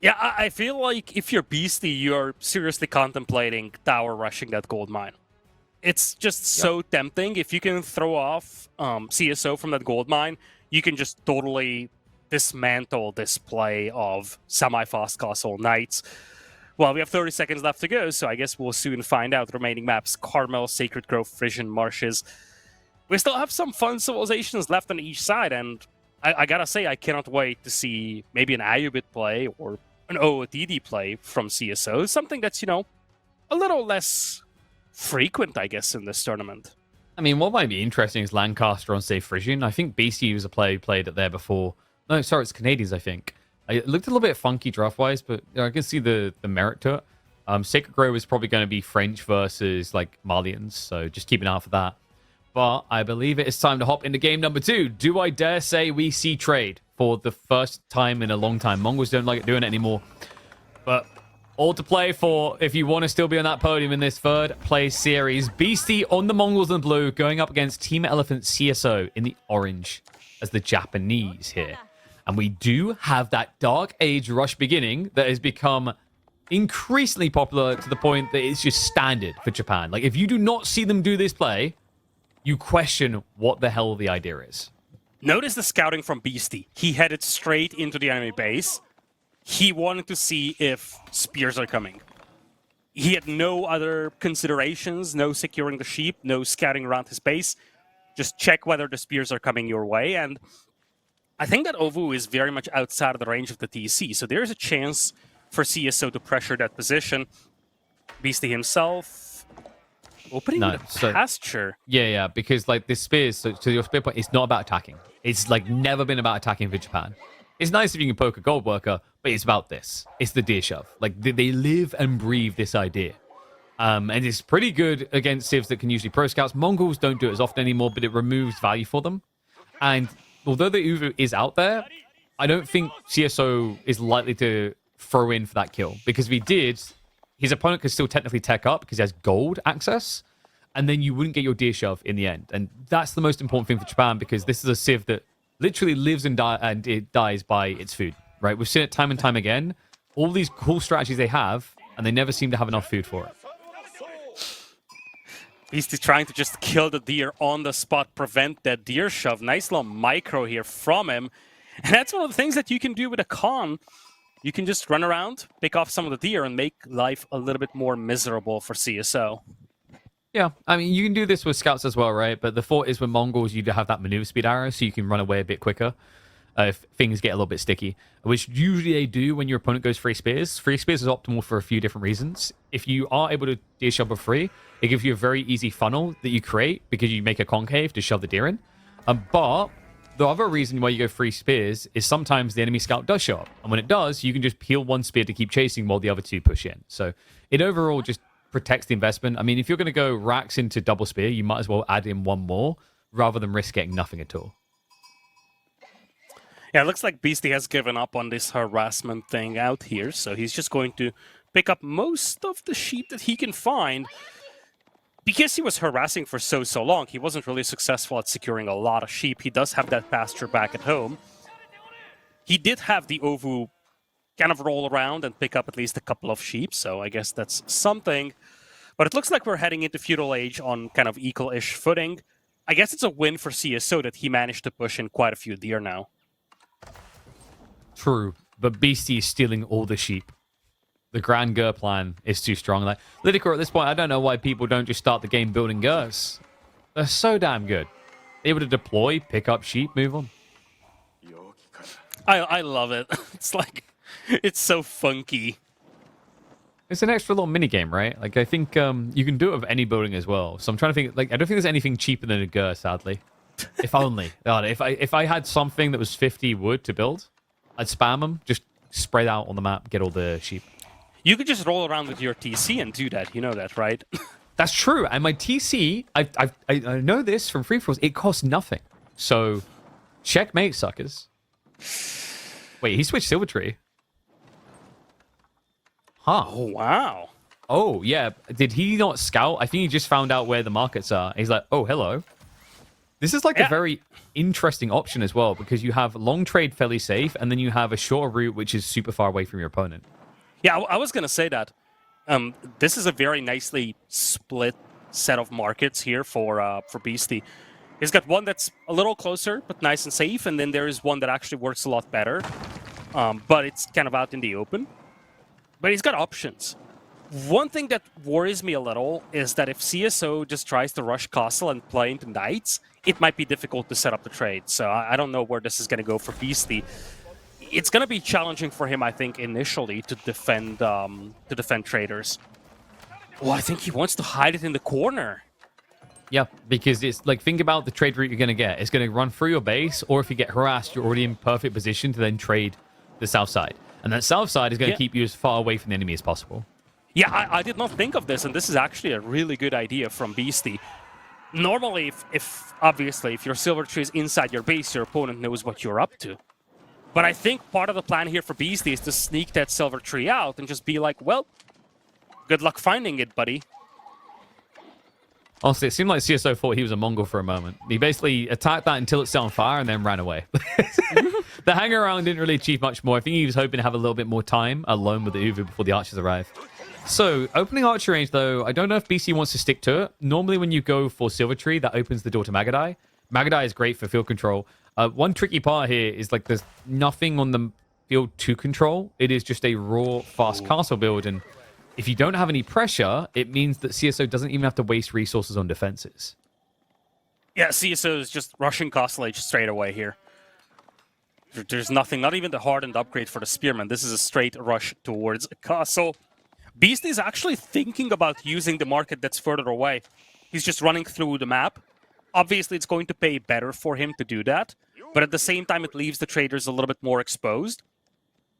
Yeah, I feel like if you're Beasty, you're seriously contemplating tower rushing that gold mine. It's just so tempting. If you can throw off CsO from that gold mine, you can just totally dismantle this play of semi-fast castle knights. Well, we have 30 seconds left to go, so I guess we'll soon find out. Remaining maps: Carmel, Sacred Grove, Frisian Marshes. we still have some fun civilizations left on each side, and I gotta say, I cannot wait to see maybe an Ayubit play or an OOTD play from CSO. Something that's, you know, a little less frequent, I guess, in this tournament. I mean, what might be interesting is Lancaster on, say, Frisian. I think Beasty was a player who played it there before. No, sorry, it's Canadians, I think. It looked a little bit funky draft-wise, but you know, I can see the merit to it. Sacred Grove is probably going to be French versus, like, Malians, so just keep an eye out for that. But I believe it is time to hop into game number 2. Do I dare say we see trade for the first time in a long time? Mongols don't like doing it anymore. But all to play for if you want to still be on that podium in this third place series. Beasty on the Mongols in blue, going up against Team Elephant CSO in the orange as the Japanese here. And we do have that Dark Age rush beginning that has become increasingly popular to the point that it's just standard for Japan. Like, if you do not see them do this play, you question what the hell the idea is. Notice the scouting from Beasty. He headed straight into the enemy base. He wanted to see if spears are coming. He had no other considerations, no securing the sheep, no scouting around his base. Just check whether the spears are coming your way. And I think that Ovu is very much outside of the range of the TC. So there's a chance for CSO to pressure that position. Beasty himself opening the pasture. Yeah, because like this spears, so to your spear point, it's not about attacking. It's like never been about attacking for Japan. It's nice if you can poke a gold worker, but it's about this. It's the deer shove. Like they live and breathe this idea. And it's pretty good against civs that can usually pro scouts. Mongols don't do it as often anymore, but it removes value for them. And although the Uvu is out there, I don't think CSO is likely to throw in for that kill. Because if he did, his opponent could still technically tech up because he has gold access, and then you wouldn't get your deer shove in the end. And that's the most important thing for Japan, because this is a civ that literally lives and it dies by its food, right? We've seen it time and time again. All these cool strategies they have, and they never seem to have enough food for it. Beasty trying to just kill the deer on the spot, prevent that deer shove. Nice little micro here from him. And that's one of the things that you can do with a con. You can just run around, pick off some of the deer, and make life a little bit more miserable for CSO. Yeah, I mean, you can do this with scouts as well, right? But the thought is with Mongols, you do have that maneuver speed arrow, so you can run away a bit quicker if things get a little bit sticky, which usually they do when your opponent goes free spears. Free spears is optimal for a few different reasons. If you are able to deer shove for free, it gives you a very easy funnel that you create because you make a concave to shove the deer in. But the other reason why you go free spears is sometimes the enemy scout does show up. And when it does, you can just peel one spear to keep chasing while the other two push in. So it overall just protects the investment. I mean, if you're going to go racks into double spear, you might as well add in one more rather than risk getting nothing at all. Yeah, it looks like Beasty has given up on this harassment thing out here, so he's just going to pick up most of the sheep that he can find. Because he was harassing for so long, he wasn't really successful at securing a lot of sheep. He does have that pasture back at home. He did have the Ovu kind of roll around and pick up at least a couple of sheep, so I guess that's something. But it looks like we're heading into Feudal Age on kind of equal-ish footing. I guess it's a win for CSO that he managed to push in quite a few deer now. True, but Beasty is stealing all the sheep. The Grand Gur plan is too strong. Like Lydica, at this point, I don't know why people don't just start the game building Gurs. They're so damn good. Able to deploy, pick up sheep, move on. I love it. It's like, it's so funky. It's an extra little mini game, right? Like I think you can do it with any building as well. So I'm trying to think. Like I don't think there's anything cheaper than a Gur, sadly. If only. God, if I had something that was 50 wood to build, I'd spam them, just spread out on the map, get all the sheep. You could just roll around with your TC and do that. You know that, right? That's true. And my TC, I know this from free for alls. It costs nothing. So, checkmate, suckers. Wait, he switched Silvertree. Huh. Oh, wow. Oh, yeah. Did he not scout? I think he just found out where the markets are. He's like, oh, hello. This is like a very interesting option as well, because you have long trade fairly safe, and then you have a shorter route, which is super far away from your opponent. Yeah, I was going to say that. This is a very nicely split set of markets here for Beasty. He's got one that's a little closer, but nice and safe, and then there is one that actually works a lot better, but it's kind of out in the open. But he's got options. One thing that worries me a little is that if CSO just tries to rush Castle and play into Knights, it might be difficult to set up the trade. So I don't know where this is going to go for Beasty. It's going to be challenging for him, I think, initially to defend traders. Oh, I think he wants to hide it in the corner. Yeah, because it's like, think about the trade route you're going to get. It's going to run through your base, or if you get harassed, you're already in perfect position to then trade the south side. And that south side is going to keep you as far away from the enemy as possible. Yeah, I did not think of this, and this is actually a really good idea from Beasty. Normally, obviously, if your Silver Tree is inside your base, your opponent knows what you're up to. But I think part of the plan here for Beasty is to sneak that Silver Tree out and just be like, well, good luck finding it, buddy. Honestly, it seemed like CSO thought he was a Mongol for a moment. He basically attacked that until it set on fire and then ran away. The hang around didn't really achieve much more. I think he was hoping to have a little bit more time alone with the Uvu before the archers arrived. So, opening archer range, though, I don't know if BC wants to stick to it. Normally, when you go for Silver Tree, that opens the door to Magadai. Magadai is great for field control. One tricky part here is, like, there's nothing on the field to control. It is just a raw, fast castle build, and if you don't have any pressure, it means that CSO doesn't even have to waste resources on defenses. Yeah, CSO is just rushing Castle Age straight away here. There's nothing, not even the hardened upgrade for the Spearman. This is a straight rush towards a castle. Beasty is actually thinking about using the market that's further away. He's just running through the map. Obviously, it's going to pay better for him to do that, but at the same time, it leaves the traders a little bit more exposed.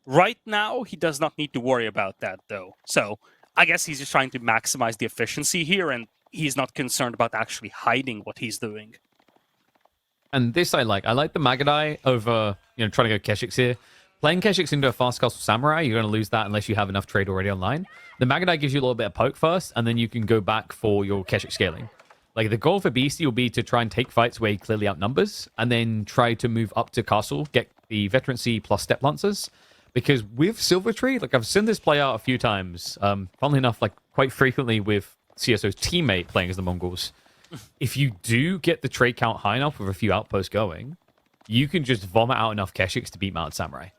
Right now, he does not need to worry about that, though. So, I guess he's just trying to maximize the efficiency here, and he's not concerned about actually hiding what he's doing. And this I like. I like the Magadai over, trying to go Keshiks here. Playing Keshiks into a fast castle samurai, you're going to lose that unless you have enough trade already online. The Magadai gives you a little bit of poke first, and then you can go back for your Keshik scaling. Like, the goal for Beasty will be to try and take fights where he clearly outnumbers, and then try to move up to castle, get the veterancy plus step lancers. Because with Silver Tree, like, I've seen this play out a few times, funnily enough, like, quite frequently with CSO's teammate playing as the Mongols. If you do get the trade count high enough with a few outposts going, you can just vomit out enough Keshiks to beat Mounted Samurai.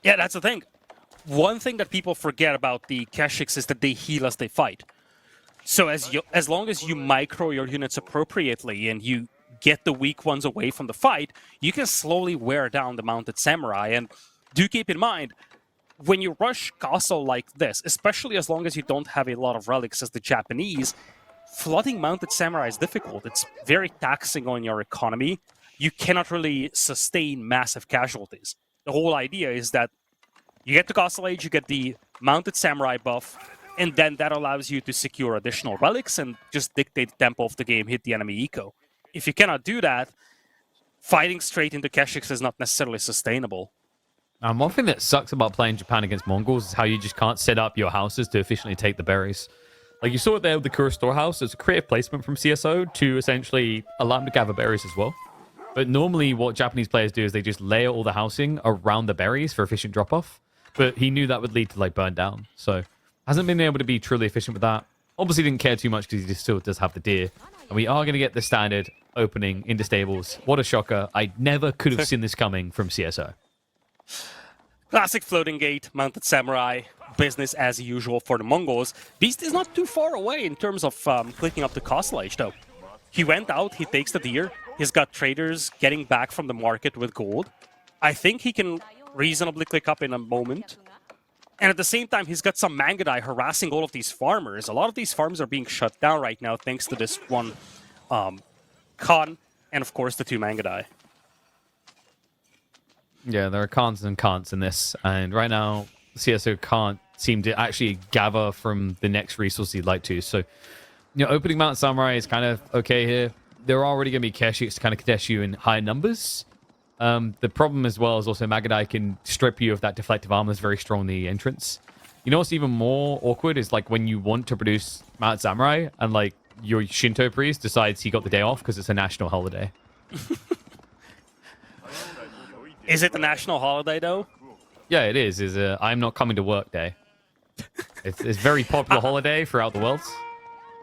Yeah, that's the thing. One thing that people forget about the Keshiks is that they heal as they fight. So as long as you micro your units appropriately and you get the weak ones away from the fight, you can slowly wear down the Mounted Samurai. And do keep in mind, when you rush castle like this, especially as long as you don't have a lot of relics as the Japanese, flooding Mounted Samurai is difficult. It's very taxing on your economy. You cannot really sustain massive casualties. The whole idea is that you get to Castle Age, you get the Mounted Samurai buff, and then that allows you to secure additional relics and just dictate the tempo of the game, hit the enemy eco. If you cannot do that, fighting straight into Keshiks is not necessarily sustainable. One thing that sucks about playing Japan against Mongols is how you just can't set up your houses to efficiently take the berries. Like, you saw it there with the Kura storehouse. It's a creative placement from CSO to essentially allow them to gather berries as well. But normally what Japanese players do is they just layer all the housing around the berries for efficient drop-off. But he knew that would lead to, like, burn down. So hasn't been able to be truly efficient with that. Obviously didn't care too much because he still does have the deer. And we are going to get the standard opening into stables. What a shocker. I never could have seen this coming from CSO. Classic floating gate, Mounted Samurai, business as usual for the Mongols. Beast is not too far away in terms of clicking up the Castle Age, though. He went out, he takes the deer. He's got traders getting back from the market with gold. I think he can reasonably click up in a moment. And at the same time, he's got some Magadai harassing all of these farmers. A lot of these farms are being shut down right now thanks to this one Khan and, of course, the two Magadai. Yeah, there are cons and can'ts in this. And right now, CSO can't seem to actually gather from the next resource he'd like to. So, opening Mountain Samurai is kind of okay here. There are already going to be Keshiks to kind of contest you in high numbers. The problem as well is also Magadai can strip you of that deflective armor that's very strong in the entrance. You know what's even more awkward is like when you want to produce Mounted Samurai and like your Shinto priest decides he got the day off because it's a national holiday. Is it a national holiday, though? Yeah, it is. Is a I'm not coming to work day. It's a very popular holiday throughout the world.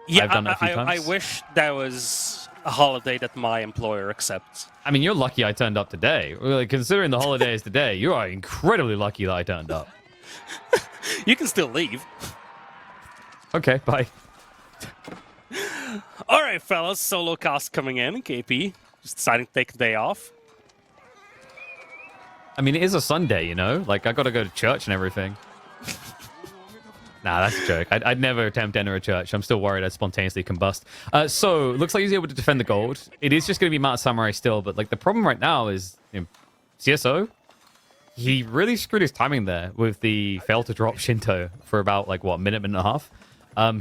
Yeah, I've done that a few times. I wish there was a holiday that my employer accepts. I mean, you're lucky I turned up today. Really, considering the holiday is today, you are incredibly lucky that I turned up. You can still leave. Okay, bye. All right, fellas. Solo cast coming in. KP just deciding to take the day off. I mean, it is a Sunday, you know? Like, I gotta go to church and everything. Nah, that's a joke. I'd never attempt to enter a church. I'm still worried I'd spontaneously combust. So, looks like he's able to defend the gold. It is just going to be Mount Samurai still, but like the problem right now is CSO. He really screwed his timing there with the fail to drop Shinto for about like what, minute and a half.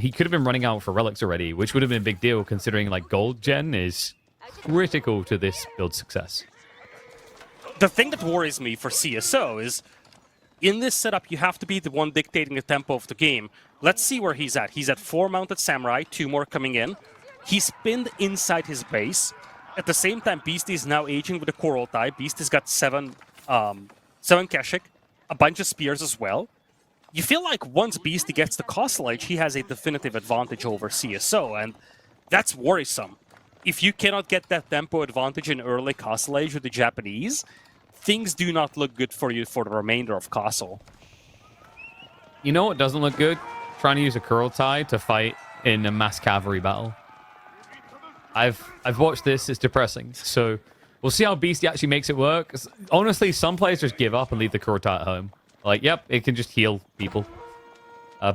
He could have been running out for relics already, which would have been a big deal considering like gold gen is critical to this build success. The thing that worries me for CSO is, in this setup, you have to be the one dictating the tempo of the game. Let's see where he's at. He's at 4 mounted samurai, 2 more coming in. He's pinned inside his base. At the same time, Beasty is now aging with a coral tie. Beasty's got 7 Keshik, a bunch of spears as well. You feel like once Beasty gets the castle age, he has a definitive advantage over CSO, and that's worrisome. If you cannot get that tempo advantage in early castle age with the Japanese, things do not look good for you for the remainder of castle. You know what doesn't look good? Trying to use a curl tie to fight in a mass cavalry battle. I've watched this. It's depressing. So we'll see how Beasty actually makes it work. Honestly, some players just give up and leave the curl tie at home. Like, yep, it can just heal people.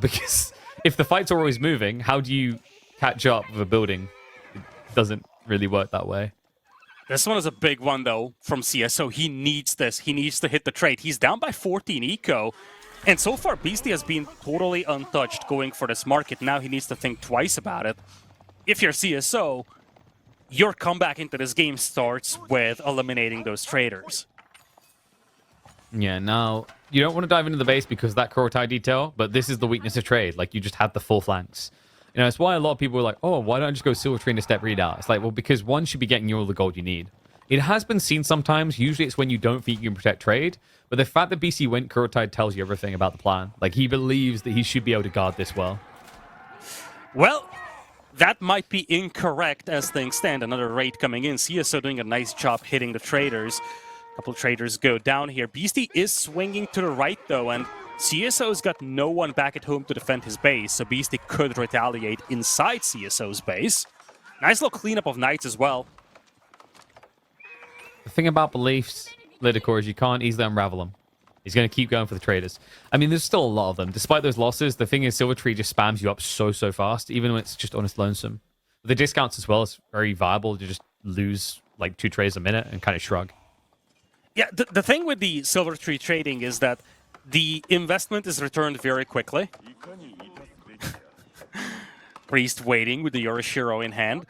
Because if the fights are always moving, how do you catch up with a building? It doesn't really work that way. This one is a big one, though, from CSO. He needs this. He needs to hit the trade. He's down by 14 eco. And so far, Beasty has been totally untouched going for this market. Now he needs to think twice about it. If you're CSO, your comeback into this game starts with eliminating those traders. Yeah, now, you don't want to dive into the base because of that Kurotai detail, but this is the weakness of trade. Like, you just have the full flanks. You know, it's why a lot of people are like, oh, why don't I just go silver tree and a step readout? It's like, well, because one should be getting you all the gold you need. It has been seen sometimes. Usually it's when you don't think you can protect trade. But the fact that BC went Kurotai tells you everything about the plan. Like, he believes that he should be able to guard this well. Well, that might be incorrect as things stand. Another raid coming in. CSO doing a nice job hitting the traders. A couple of traders go down here. Beasty is swinging to the right, though, and CSO's got no one back at home to defend his base, so Beasty could retaliate inside CSO's base. Nice little cleanup of knights as well. The thing about beliefs, Lidicor, is you can't easily unravel them. He's going to keep going for the traders. I mean, there's still a lot of them. Despite those losses, the thing is Silver Tree just spams you up so fast, even when it's just honest lonesome. The discounts as well is very viable to just lose like 2 trades a minute and kind of shrug. Yeah, the thing with the Silver Tree trading is that the investment is returned very quickly. Priest waiting with the Yorishiro in hand.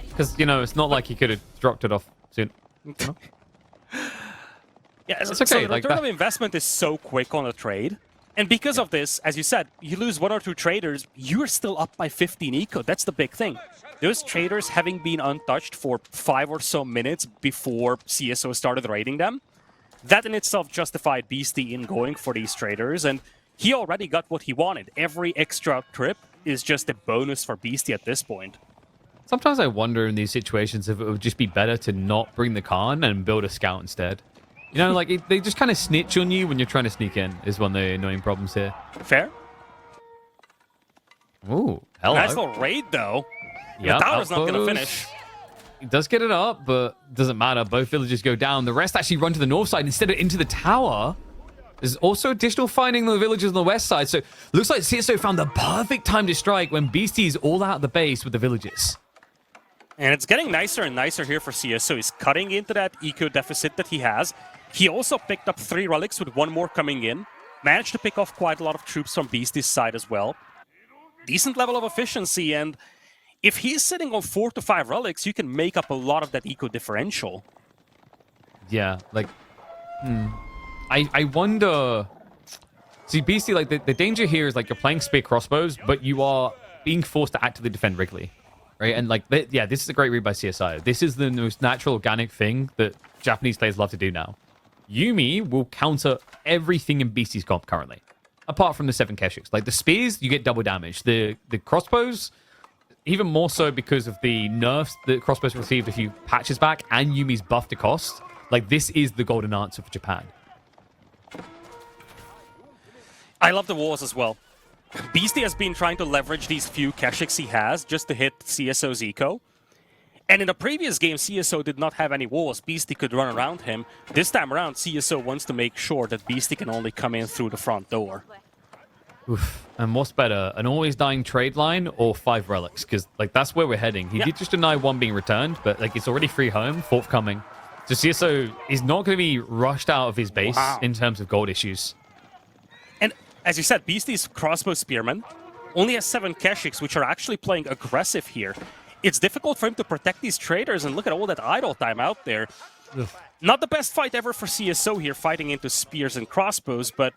Because, you know, it's not like he could have dropped it off soon. Yeah, it's okay. So the like return that. of investment is so quick on a trade. And because of this, as you said, you lose 1 or 2 traders, you're still up by 15 eco. That's the big thing. Those traders having been untouched for 5 or so minutes before CSO started raiding them, that in itself justified Beasty in going for these traders, and he already got what he wanted. Every extra trip is just a bonus for Beasty at this point. Sometimes I wonder in these situations if it would just be better to not bring the Khan and build a scout instead. You know, like, they just kind of snitch on you when you're trying to sneak in, is one of the annoying problems here. Fair. Ooh, hello. Nice little raid, though. Yeah, the tower's not going to finish. He does get it up, but doesn't matter. Both villages go down. The rest actually run to the north side instead of into the tower. There's also additional finding the villages on the west side. So looks like CSO found the perfect time to strike when Beasty's all out of the base with the villages. And it's getting nicer and nicer here for CSO. He's cutting into that eco deficit that he has. He also picked up 3 relics with 1 more coming in. Managed to pick off quite a lot of troops from Beasty's side as well. Decent level of efficiency, and if he's sitting on 4 to 5 relics, you can make up a lot of that eco differential. Yeah, like, I wonder. See, Beasty, like, the danger here is like you're playing spear crossbows, but you are being forced to actively defend Wrigley, right? And like, yeah, this is a great read by CSI. This is the most natural, organic thing that Japanese players love to do now. Yumi will counter everything in Beasty's comp currently, apart from the 7 Keshiks. Like the spears, you get double damage. The crossbows, even more so because of the nerfs that crossbows received a few patches back and Yumi's buff to cost. Like, this is the golden answer for Japan. I love the walls as well. Beasty has been trying to leverage these few Keshiks he has just to hit CsO's eco. And in the previous game, CsO did not have any walls. Beasty could run around him. This time around, CsO wants to make sure that Beasty can only come in through the front door. Oof. And what's better, an always dying trade line or 5 relics? Because like that's where we're heading. He did just deny 1 being returned, but like it's already free home, forthcoming. So CsO is not going to be rushed out of his base in terms of gold issues. And as you said, Beasty's crossbow spearman only has 7 Keshiks, which are actually playing aggressive here. It's difficult for him to protect these traders, and look at all that idle time out there. Ugh. Not the best fight ever for CsO here, fighting into spears and crossbows, but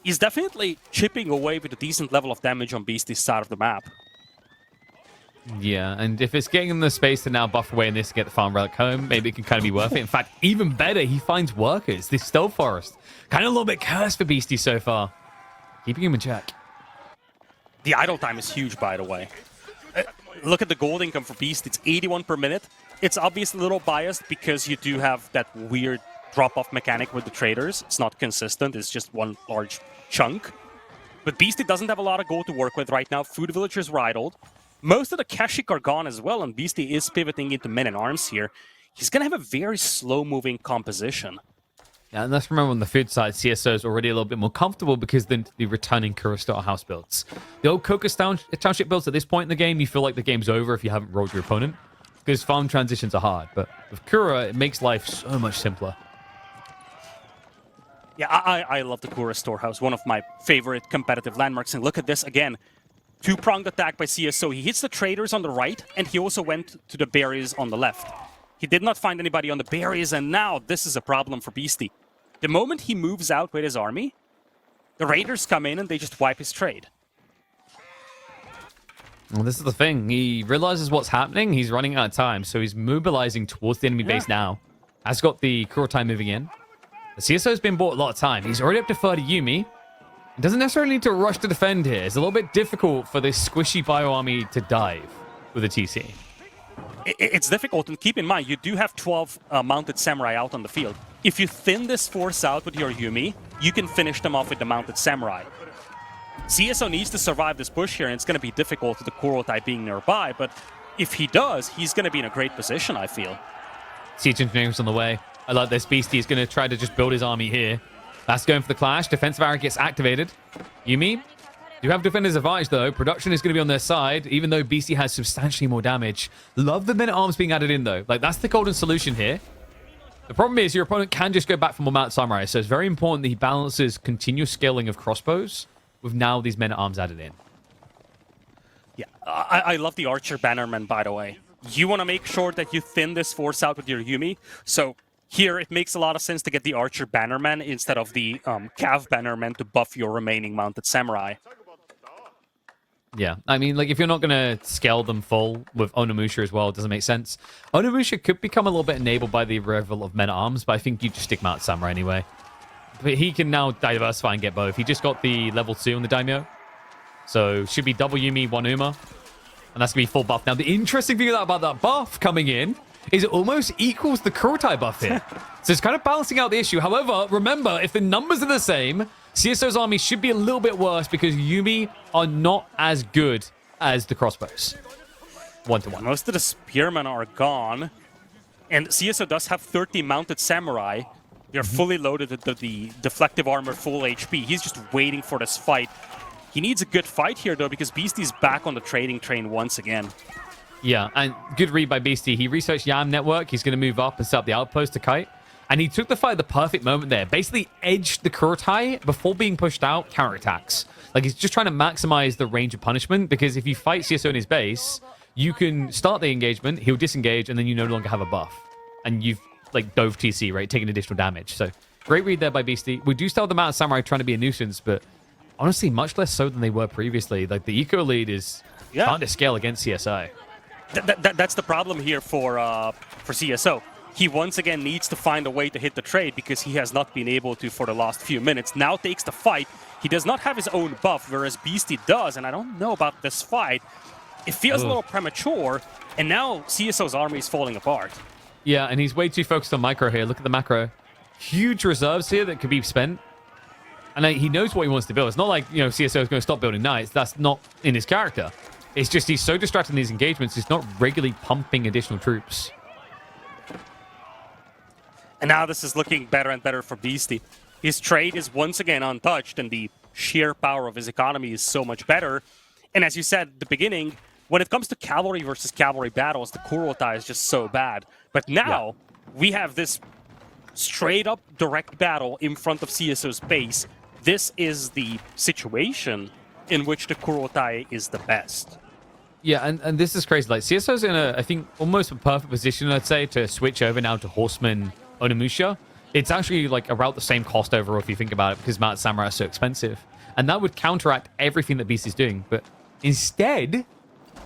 he's definitely chipping away with a decent level of damage on Beasty's side of the map. Yeah, and if it's getting him the space to now buff away in this to get the farm relic home, maybe it can kind of be worth it. In fact, even better, he finds workers. This stealth forest. Kind of a little bit cursed for Beasty so far. Keeping him in check. The idle time is huge, by the way. Look at the gold income for Beast. It's 81 per minute. It's obviously a little biased because you do have that weird drop-off mechanic with the traders. It's not consistent. It's just one large chunk. But Beasty doesn't have a lot of gold to work with right now. Food villagers were idled. Most of the Keshik are gone as well, and Beasty is pivoting into men-in-arms here. He's going to have a very slow-moving composition. Yeah, and let's remember on the food side, CsO is already a little bit more comfortable because then the returning Kura-style house builds. The old Cocos Township builds at this point in the game, you feel like the game's over if you haven't rolled your opponent. Because farm transitions are hard, but with Kura, it makes life so much simpler. Yeah, I love the Kura Storehouse, one of my favorite competitive landmarks. And look at this again. 2-pronged attack by CsO. He hits the traders on the right, and he also went to the berries on the left. He did not find anybody on the berries, and now this is a problem for Beasty. The moment he moves out with his army, the raiders come in and they just wipe his trade. Well, this is the thing. He realizes what's happening. He's running out of time, so he's mobilizing towards the enemy base now. Has got the Kurotai moving in. The CsO's been bought a lot of time. He's already up to 30 Yumi. He doesn't necessarily need to rush to defend here. It's a little bit difficult for this squishy bio army to dive with a TC. It's difficult, and keep in mind, you do have 12 mounted samurai out on the field. If you thin this force out with your Yumi, you can finish them off with the mounted samurai. CsO needs to survive this push here, and it's going to be difficult with the Kurotai being nearby, but if he does, he's going to be in a great position, I feel. Siege Engineering's on the way. I like this. Beastie is going to try to just build his army here. That's going for the clash. Defensive arrow gets activated. Yumi, you have defenders advantage, though. Production is going to be on their side, even though Beastie has substantially more damage. Love the men-at-arms being added in, though. Like, that's the golden solution here. The problem is your opponent can just go back for more Mount Samurai, so it's very important that he balances continuous scaling of crossbows with now these men-at-arms added in. Yeah, I love the Archer Bannerman, by the way. You want to make sure that you thin this force out with your Yumi, so here it makes a lot of sense to get the Archer Bannerman instead of the Cav Bannerman to buff your remaining mounted samurai. Yeah, I mean, like, if you're not going to scale them full with Onimusha as well, it doesn't make sense. Onimusha could become a little bit enabled by the arrival of men-at-arms, but I think you just stick Mount Samurai anyway. But he can now diversify and get both. He just got the level 2 on the Daimyo. So, should be double Yumi, 1 Uma. And that's going to be full buff. Now, the interesting thing about that buff coming in is it almost equals the Kurotai buff here. So, it's kind of balancing out the issue. However, remember, if the numbers are the same, CsO's army should be a little bit worse because Yumi are not as good as the crossbows. 1-to-1. Most of the spearmen are gone. And CsO does have 30 mounted samurai. They're fully loaded with the deflective armor, full HP. He's just waiting for this fight. He needs a good fight here, though, because Beastie's back on the trading train once again. Yeah, and good read by Beastie. He researched Yam Network. He's going to move up and set up the outpost to kite. And he took the fight at the perfect moment there. Basically edged the Kurotai before being pushed out, counterattacks. Like, he's just trying to maximize the range of punishment, because if you fight CsO in his base, you can start the engagement, he'll disengage, and then you no longer have a buff. And you've, like, dove TC, right? Taking additional damage. So, great read there by Beastie. We do still have the Mount Samurai trying to be a nuisance, but honestly, much less so than they were previously. Like, the eco lead is starting to scale against CsO. That's the problem here for CsO. He once again needs to find a way to hit the trade because he has not been able to for the last few minutes. Now takes the fight. He does not have his own buff, whereas Beastie does, and I don't know about this fight. It feels a little premature, and now CsO's army is falling apart. Yeah, and he's way too focused on micro here. Look at the macro. Huge reserves here that could be spent. And he knows what he wants to build. It's not like, CSO is going to stop building knights. That's not in his character. It's just he's so distracted in these engagements, he's not regularly pumping additional troops. And now this is looking better and better for Beasty. His trade is once again untouched, and the sheer power of his economy is so much better. And as you said at the beginning, when it comes to cavalry versus cavalry battles, the Kurotai is just so bad. But now we have this straight-up direct battle in front of CSO's base. This is the situation in which the Kurotai is the best. Yeah, and this is crazy. Like, CSO's in I think, almost a perfect position, I'd say, to switch over now to Horseman Onimusha. It's actually, like, about the same cost overall if you think about it, because Mounted Samurai is so expensive. And that would counteract everything that Beast is doing. But instead,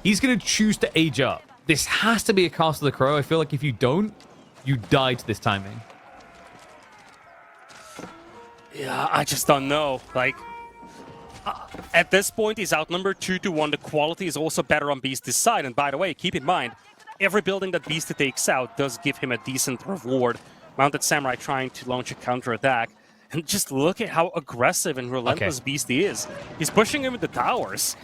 he's going to choose to age up. This has to be a Castle of the Crow. I feel like if you don't, you die to this timing. Yeah, I just don't know. Like, at this point, he's outnumbered 2-1. The quality is also better on Beast's side. And by the way, keep in mind, every building that Beasty takes out does give him a decent reward. Mounted Samurai trying to launch a counterattack. And just look at how aggressive and relentless Beasty is. He's pushing him with the towers.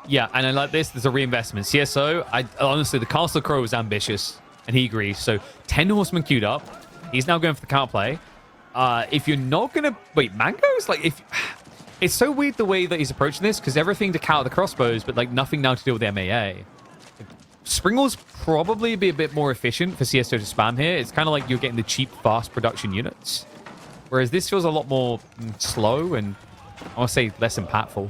Yeah, and I like this. There's a reinvestment. CSO, honestly, the Castle Crow was ambitious, and he agrees. So 10 horsemen queued up. He's now going for the counterplay. If you're not going to... Wait, Mango's? Like, if... It's so weird the way that he's approaching this, because everything to counter the crossbows, but, like, nothing now to do with the MAA. Springall's probably be a bit more efficient for CSO to spam here. It's kind of like you're getting the cheap, fast production units. Whereas this feels a lot more slow and, I want to say, less impactful.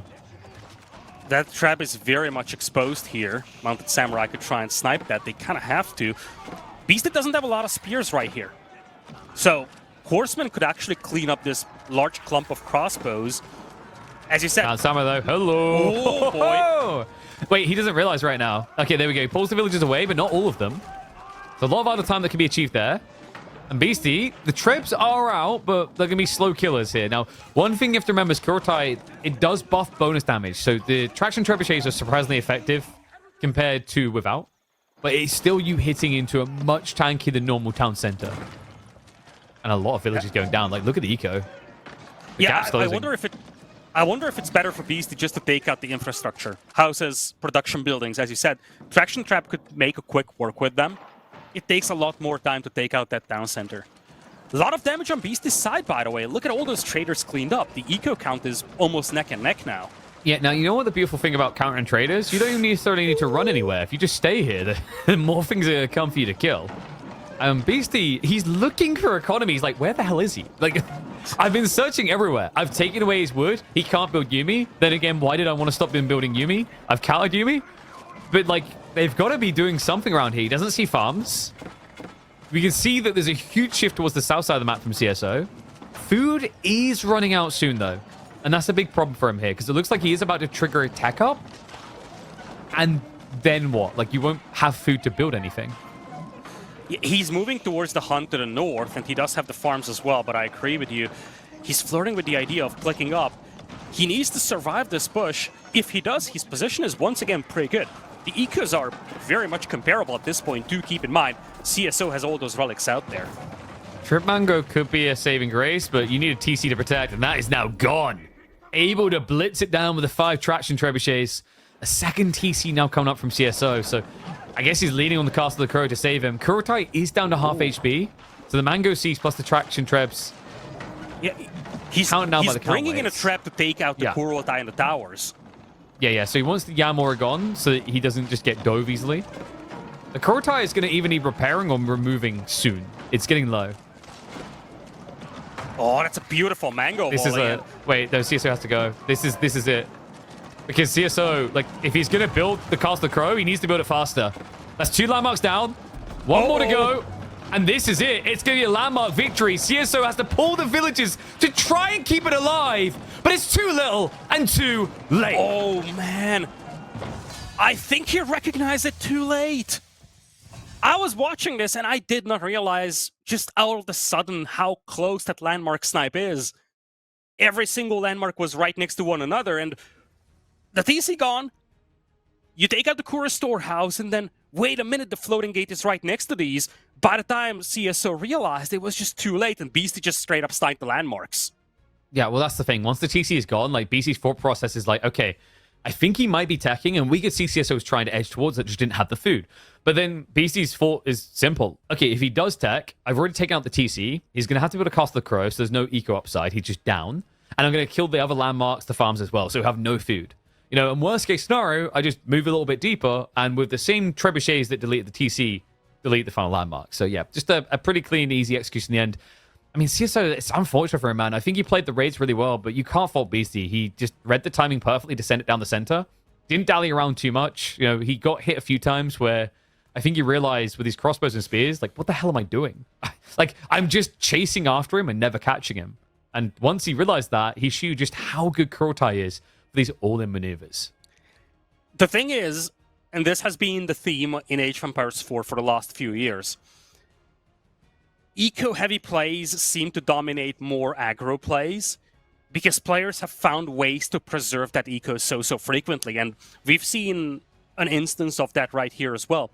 That trap is very much exposed here. Mounted Samurai could try and snipe that. They kind of have to. Beasty doesn't have a lot of spears right here. So, Horseman could actually clean up this large clump of crossbows. As you said... Samurai, though. Hello! Oh, boy. Wait, he doesn't realize right now. Okay, there we go. He pulls the villagers away, but not all of them. So a lot of other time that can be achieved there. And Beasty, the trebs are out, but they're going to be slow killers here. Now, one thing you have to remember is Kurotai, it does buff bonus damage. So the traction trebuchets are surprisingly effective compared to without. But it's still you hitting into a much tankier than normal town center. And a lot of villages going down. Like, look at the eco. The gap's closing. I wonder if it's better for Beasty just to take out the infrastructure. Houses, production buildings, as you said. Traction Trap could make a quick work with them. It takes a lot more time to take out that town center. A lot of damage on Beasty's side, by the way. Look at all those traders cleaned up. The eco count is almost neck and neck now. Yeah, now, you know what the beautiful thing about countering traders? You don't even necessarily need to run anywhere. If you just stay here, the more things are going to come for you to kill. Beasty, he's looking for economy. He's like, where the hell is he? Like, I've been searching everywhere. I've taken away his wood. He can't build Yumi. Then again, why did I want to stop him building Yumi? I've countered Yumi. But, like, they've got to be doing something around here. He doesn't see farms. We can see that there's a huge shift towards the south side of the map from CSO. Food is running out soon, though. And that's a big problem for him here, because it looks like he is about to trigger a tech up. And then what? Like, you won't have food to build anything. He's moving towards the hunt to the north, and he does have the farms as well, but I agree with you. He's flirting with the idea of clicking up. He needs to survive this push. If he does, his position is once again pretty good. The ecos are very much comparable at this point, do keep in mind. CSO has all those relics out there. Trip Mango could be a saving grace, but you need a TC to protect, and that is now gone. Able to blitz it down with the 5 traction trebuchets. A second TC now coming up from CSO, so I guess he's leaning on the Castle of the Crow to save him. Kurotai is down to half HP, so the Mango Seas plus the traction trebs. Yeah, he's bringing in a trap to take out the Kurotai and the towers. Yeah, so he wants the Yamura gone so that he doesn't just get dove easily. The Kurotai is going to either need repairing or removing soon. It's getting low. Oh, that's a beautiful mango This is a... Wait, no, CSO has to go. This is it. Because CSO, like, if he's going to build the Castle of the Crow, he needs to build it faster. That's 2 landmarks down. One more to go. And this is it. It's going to be a landmark victory. CSO has to pull the villages to try and keep it alive. But it's too little and too late. Oh, man. I think he recognized it too late. I was watching this and I did not realize just out of the sudden how close that landmark snipe is. Every single landmark was right next to one another, and the TC gone. You take out the Kura storehouse, and then wait a minute, the floating gate is right next to these. By the time CSO realized, it was just too late, and Beasty just straight up sniped the landmarks. Yeah, well, that's the thing. Once the TC is gone, like Beasty's thought process is like, okay, I think he might be teching, and we could see CsOH trying to edge towards it, just didn't have the food. But then Beasty's thought is simple. Okay, if he does tech, I've already taken out the TC. He's going to have to be able to cast the Crow, so there's no eco upside. He's just down. And I'm going to kill the other landmarks, the farms as well, so we have no food. You know, in worst case scenario, I just move a little bit deeper, and with the same trebuchets that delete the TC, delete the final landmark. So yeah, just a pretty clean, easy execution in the end. I mean, CsOH, it's unfortunate for him, man. I think he played the raids really well, but you can't fault Beasty. He just read the timing perfectly to send it down the center. Didn't dally around too much. You know, he got hit a few times where I think he realized with his crossbows and spears, like, what the hell am I doing? Like, I'm just chasing after him and never catching him. And once he realized that, he showed just how good Kurultai is for these all-in maneuvers. The thing is, and this has been the theme in Age of Empires 4 for the last few years, eco-heavy plays seem to dominate more aggro plays because players have found ways to preserve that eco so frequently, and we've seen an instance of that right here as well.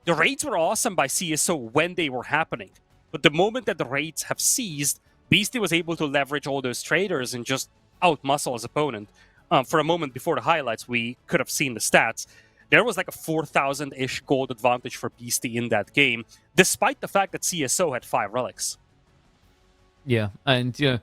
The raids were awesome by CsOH when they were happening, but the moment that the raids have ceased, Beasty was able to leverage all those traders and just outmuscle his opponent. For a moment before the highlights, we could have seen the stats. There was like a 4,000-ish gold advantage for Beasty in that game, despite the fact that CsOH had 5 relics. Yeah, and you know,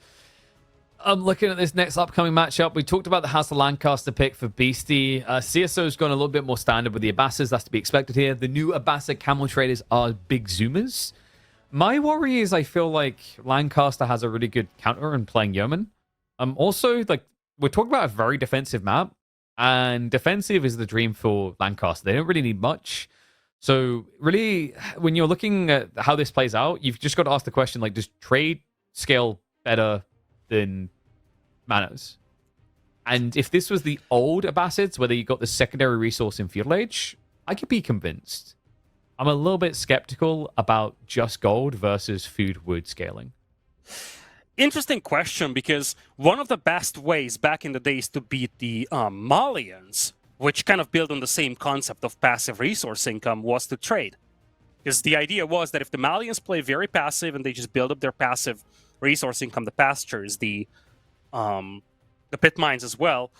I'm looking at this next upcoming matchup. We talked about the House of Lancaster pick for Beasty. CsOH's gone a little bit more standard with the Abbassids. That's to be expected here. The new Abbassid camel traders are big zoomers. My worry is I feel like Lancaster has a really good counter in playing Yeoman. Also, like, we're talking about a very defensive map. And defensive is the dream for Lancaster. They don't really need much. So really, when you're looking at how this plays out, you've just got to ask the question, like, does trade scale better than Manos? And if this was the old Abbassids, whether you got the secondary resource in Feudal Age, I could be convinced. I'm a little bit skeptical about just gold versus food wood scaling. Interesting question, because one of the best ways back in the days to beat the Malians, which kind of built on the same concept of passive resource income, was to trade. Because the idea was that if the Malians play very passive and they just build up their passive resource income, the pastures, the pit mines as well,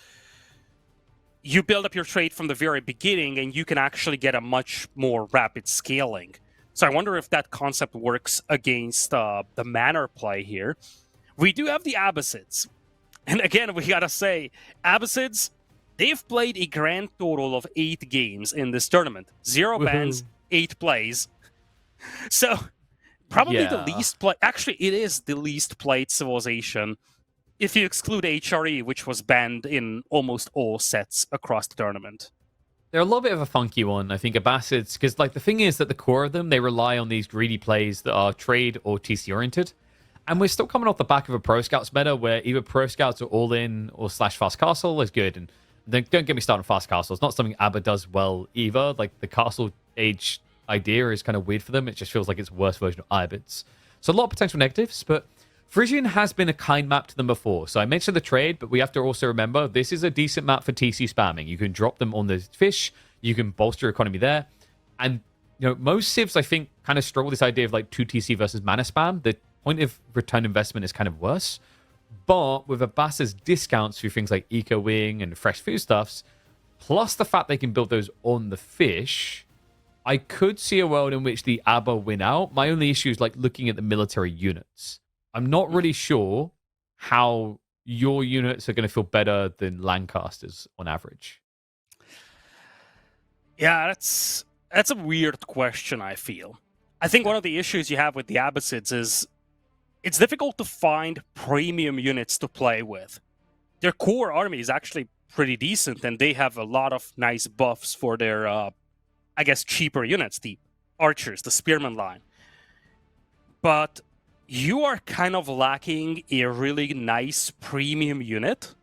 you build up your trade from the very beginning and you can actually get a much more rapid scaling. So I wonder if that concept works against the manor play here. We do have the Abbassids. And again, we gotta say, Abbassids, they've played a grand total of 8 games in this tournament. 0 bans, 8 plays. So, probably the least play... Actually, it is the least played civilization, if you exclude HRE, which was banned in almost all sets across the tournament. They're a little bit of a funky one, I think, Abbassids, because like the thing is that the core of them, they rely on these greedy plays that are trade or TC-oriented. And we're still coming off the back of a Pro Scouts meta where either Pro Scouts are all in or slash Fast Castle is good. And don't get me started on Fast Castle. It's not something Abba does well either. Like the Castle Age idea is kind of weird for them. It just feels like it's a worse version of Abbassids. So a lot of potential negatives, but Frisian has been a kind map to them before. So I mentioned the trade, but we have to also remember this is a decent map for TC spamming. You can drop them on the fish. You can bolster your economy there. And, you know, most civs, I think, kind of struggle with this idea of like 2 TC versus mana spam. The point of return investment is kind of worse. But with Abbassids discounts through things like Eco Wing and fresh foodstuffs, plus the fact they can build those on the fish, I could see a world in which the Abba win out. My only issue is like looking at the military units. I'm not really sure how your units are going to feel better than Lancasters on average. Yeah, that's a weird question, I feel. I think one of the issues you have with the Abbassids is it's difficult to find premium units to play with. Their core army is actually pretty decent, and they have a lot of nice buffs for their, I guess, cheaper units, the archers, the spearman line. But you are kind of lacking a really nice premium unit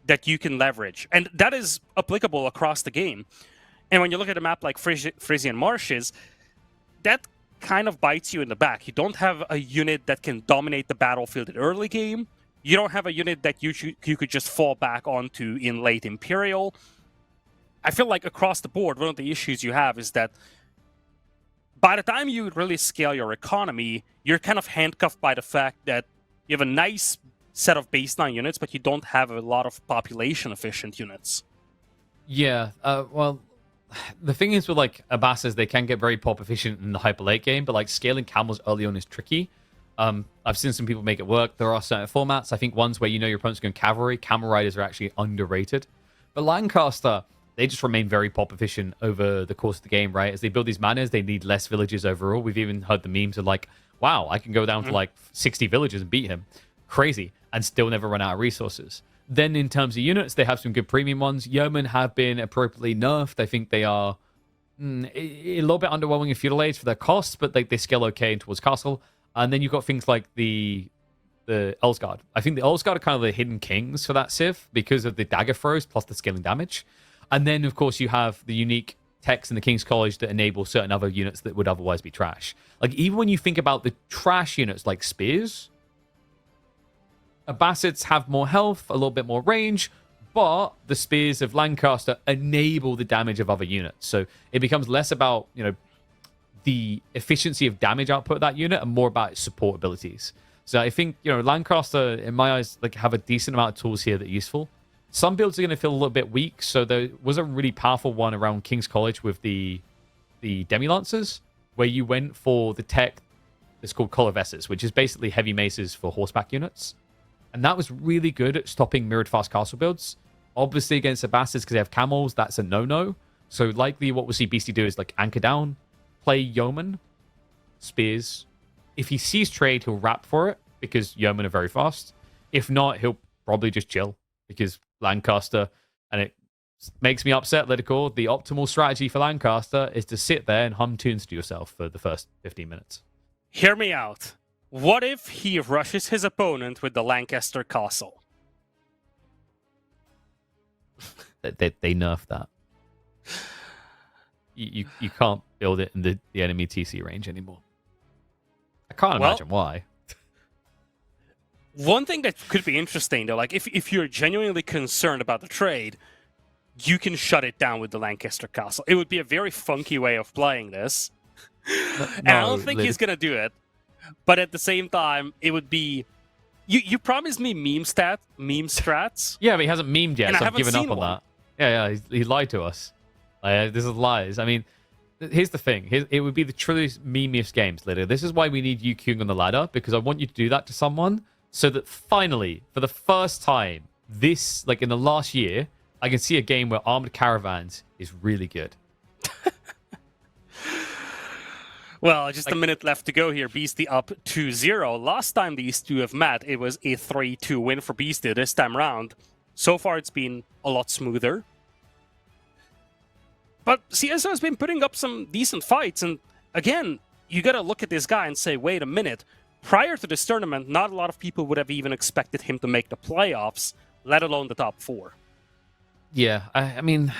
that you can leverage. And that is applicable across the game. And when you look at a map like Frisian Marshes, that kind of bites you in the back. You don't have a unit that can dominate the battlefield in early game. You don't have a unit that you could just fall back onto in late Imperial. I feel like across the board, one of the issues you have is that by the time you really scale your economy, you're kind of handcuffed by the fact that you have a nice set of baseline units, but you don't have a lot of population-efficient units. Yeah, well, the thing is with like Abbassids, they can get very pop efficient in the hyper late game, but like scaling camels early on is tricky. I've seen some people make it work. There are certain formats. I think ones where you know your opponent's going cavalry, camel riders are actually underrated. But Lancaster, they just remain very pop efficient over the course of the game, right? As they build these manors, they need less villages overall. We've even heard the memes of like, wow, I can go down to like 60 villages and beat him. Crazy. And still never run out of resources. Then in terms of units, they have some good premium ones. Yeomen have been appropriately nerfed. I think they are a little bit underwhelming in feudal age for their costs, but they scale okay towards castle. And then you've got things like the Earlsguard. I think the Earlsguard are kind of the hidden kings for that civ because of the dagger throws plus the scaling damage. And then, of course, you have the unique techs in the King's College that enable certain other units that would otherwise be trash. Like, even when you think about the trash units like spears, Abbassids have more health, a little bit more range, but the spears of Lancaster enable the damage of other units. So it becomes less about, the efficiency of damage output of that unit and more about its support abilities. So I think, Lancaster, in my eyes, like have a decent amount of tools here that are useful. Some builds are going to feel a little bit weak, so there was a really powerful one around King's College with the Demi-Lancers, where you went for the tech that's called Colorvesses, which is basically heavy maces for horseback units. And that was really good at stopping mirrored fast castle builds. Obviously, against Abbassids, because they have camels, that's a no-no. So likely what we'll see Beasty do is like anchor down, play yeoman, spears. If he sees trade, he'll wrap for it, because yeomen are very fast. If not, he'll probably just chill, because Lancaster, and it makes me upset, Lytical, the optimal strategy for Lancaster is to sit there and hum tunes to yourself for the first 15 minutes. Hear me out. What if he rushes his opponent with the Lancaster Castle? They nerfed that. You can't build it in the enemy TC range anymore. I can't imagine why. One thing that could be interesting, though, like if you're genuinely concerned about the trade, you can shut it down with the Lancaster Castle. It would be a very funky way of playing this. And I don't think he's going to do it. But at the same time, it would be... You promised me meme strats. Yeah, but he hasn't memed yet, so I've given up on that. Yeah, he lied to us. This is lies. I mean, here's the thing. It would be the truest memeiest games, Lydia. This is why we need you queuing on the ladder, because I want you to do that to someone, so that finally, for the first time, this, like in the last year, I can see a game where Armored Caravans is really good. Well, just a minute left to go here. Beasty up 2-0. Last time these two have met, it was a 3-2 win for Beasty this time round. So far, it's been a lot smoother. But CsOH has been putting up some decent fights. And again, you got to look at this guy and say, wait a minute. Prior to this tournament, not a lot of people would have even expected him to make the playoffs, let alone the top 4. Yeah, I mean...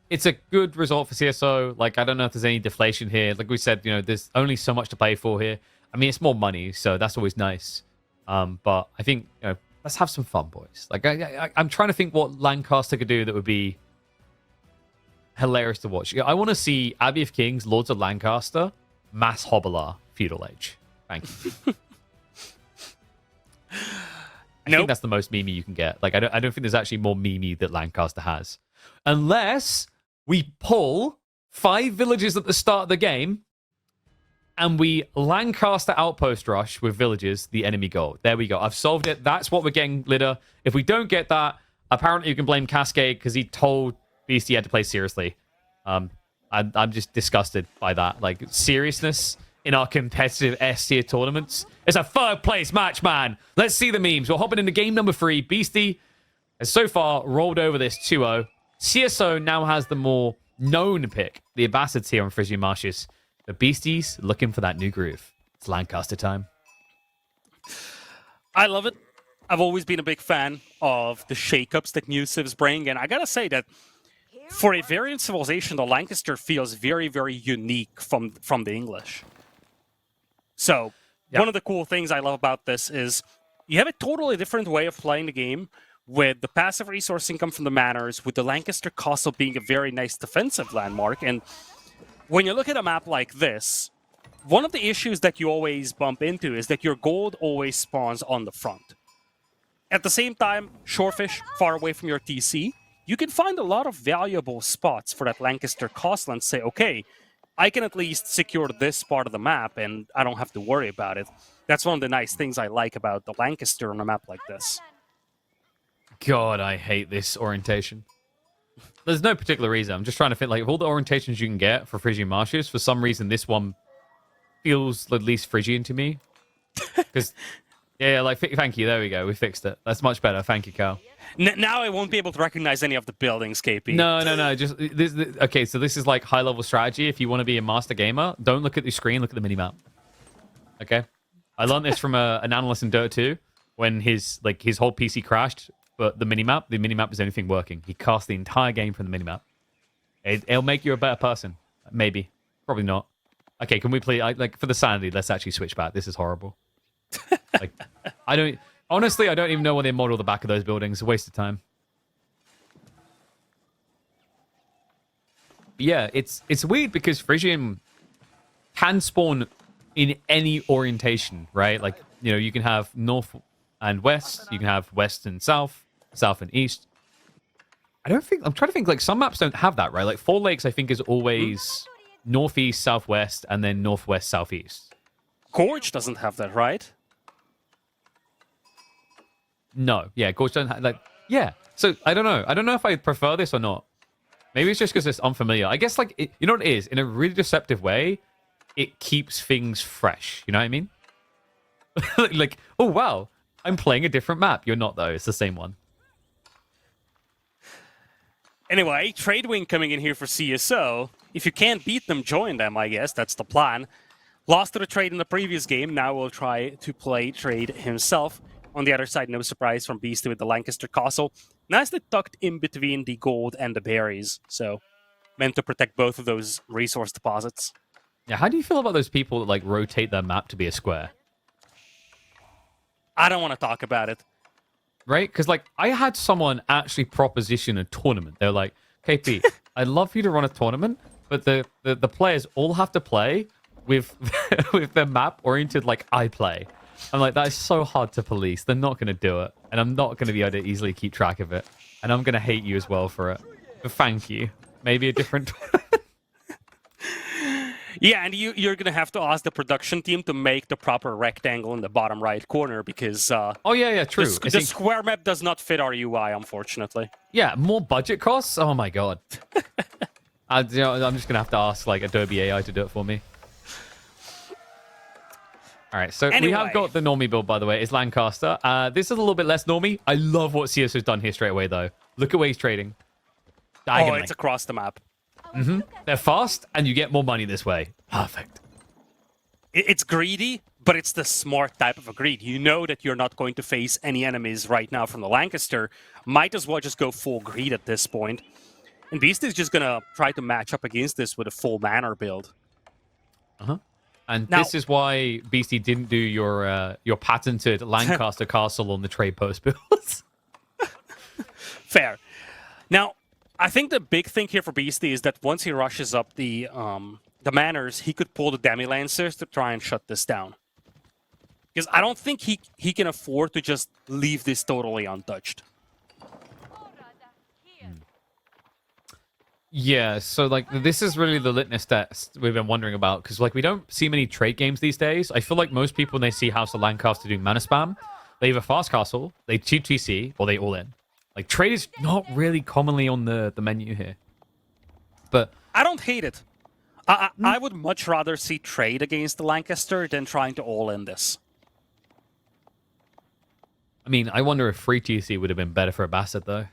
It's a good result for CsOH. Like, I don't know if there's any deflation here. Like we said, there's only so much to play for here. I mean, it's more money, so that's always nice. But I think, let's have some fun, boys. Like, I'm trying to think what Lancaster could do that would be hilarious to watch. I want to see Abbey of Kings, Lords of Lancaster, Mass Hobbler, Feudal Age. Thank you. I think that's the most memey you can get. Like, I don't think there's actually more memey that Lancaster has. Unless... we pull 5 villages at the start of the game, and we Lancaster outpost rush with villages, the enemy goal. There we go. I've solved it. That's what we're getting, Lidder. If we don't get that, apparently you can blame Cascade because he told Beasty he had to play seriously. I'm just disgusted by that. Like, seriousness in our competitive S-tier tournaments. It's a 3rd place match, man. Let's see the memes. We're hopping into game number 3. Beasty has so far rolled over this 2-0. CsOH now has the more known pick, the Abbassids here on Frisian Marshes. The Beasties looking for that new groove. It's Lancaster time. I love it. I've always been a big fan of the shakeups that new civs bring, and I gotta say that for a variant civilization, the Lancaster feels very, very unique from the English. So, one of the cool things I love about this is you have a totally different way of playing the game, with the passive resource income from the manors, with the Lancaster Castle being a very nice defensive landmark. And when you look at a map like this, one of the issues that you always bump into is that your gold always spawns on the front. At the same time, shorefish far away from your TC, you can find a lot of valuable spots for that Lancaster castle and say, okay, I can at least secure this part of the map and I don't have to worry about it. That's one of the nice things I like about the Lancaster on a map like this. God, I hate this orientation. There's no particular reason. I'm just trying to think, like, of all the orientations you can get for Phrygian marshes, for some reason this one feels the least Phrygian to me. Because, yeah, like, thank you. There we go. We fixed it. That's much better. Thank you, Carl. Now I won't be able to recognize any of the buildings, KP. No. Just okay. So this is like high level strategy. If you want to be a master gamer, don't look at the screen. Look at the minimap. Okay. I learned this from an analyst in Dota 2 when his whole PC crashed, but the minimap was anything working. He cast the entire game from the minimap. It'll make you a better person. Maybe. Probably not. Okay. Can we play like for the sanity? Let's actually switch back. This is horrible. Like Honestly, I don't even know when they model the back of those buildings. A waste of time. But yeah, it's weird because Phrygian can spawn in any orientation, right? Like, you know, you can have north and west, you can have west and south, south and east. I'm trying to think, like, some maps don't have that, right? Like, Four Lakes, I think, is always northeast, southwest, and then northwest, southeast. Gorge doesn't have that, right? No, yeah, Gorge doesn't have, like, yeah. So, I don't know. I don't know if I prefer this or not. Maybe it's just because it's unfamiliar. I guess, like, you know what it is? In a really deceptive way, it keeps things fresh. You know what I mean? Like, oh, wow, I'm playing a different map. You're not, though. It's the same one. Anyway, Tradewing coming in here for CSO. If you can't beat them, join them, I guess. That's the plan. Lost to the trade in the previous game. Now we'll try to play Trade himself. On the other side, no surprise from Beasty with the Lancaster Castle. Nicely tucked in between the gold and the berries. So, meant to protect both of those resource deposits. Yeah, how do you feel about those people that, like, rotate their map to be a square? I don't want to talk about it. Right? Because, like, I had someone actually proposition a tournament. They're like, KP, I'd love for you to run a tournament, but the players all have to play with with their map oriented like I play. I'm like, that is so hard to police. They're not going to do it. And I'm not going to be able to easily keep track of it. And I'm going to hate you as well for it. But thank you. Maybe a different... Yeah, and you're going to have to ask the production team to make the proper rectangle in the bottom right corner because... oh, yeah, true. The square map does not fit our UI, unfortunately. Yeah, more budget costs? Oh, my God. I'm just going to have to ask, like, Adobe AI to do it for me. All right, so anyway. We have got the normie build, by the way. It's Lancaster. This is a little bit less normie. I love what CSO's done here straight away, though. Look at where he's trading. Diagonally. Oh, it's across the map. Mm-hmm. They're fast, and you get more money this way. Perfect. It's greedy, but it's the smart type of a greed. You know that you're not going to face any enemies right now from the Lancaster. Might as well just go full greed at this point. And Beasty is just going to try to match up against this with a full manor build. Uh-huh. And now, this is why Beasty didn't do your patented Lancaster Castle on the trade post builds. Fair. Now, I think the big thing here for Beasty is that once he rushes up the manors, he could pull the Demi-Lancers to try and shut this down. Because I don't think he can afford to just leave this totally untouched. Yeah, so, like, this is really the litmus test we've been wondering about, because, like, we don't see many trade games these days. I feel like most people, when they see House of Lancaster doing mana spam, they have a fast castle, they cheap TC, or they all in. Like, trade is not really commonly on the menu here. But I don't hate it. I would much rather see trade against the Lancaster than trying to all in this. I mean, I wonder if free TC would have been better for Abbassids, though.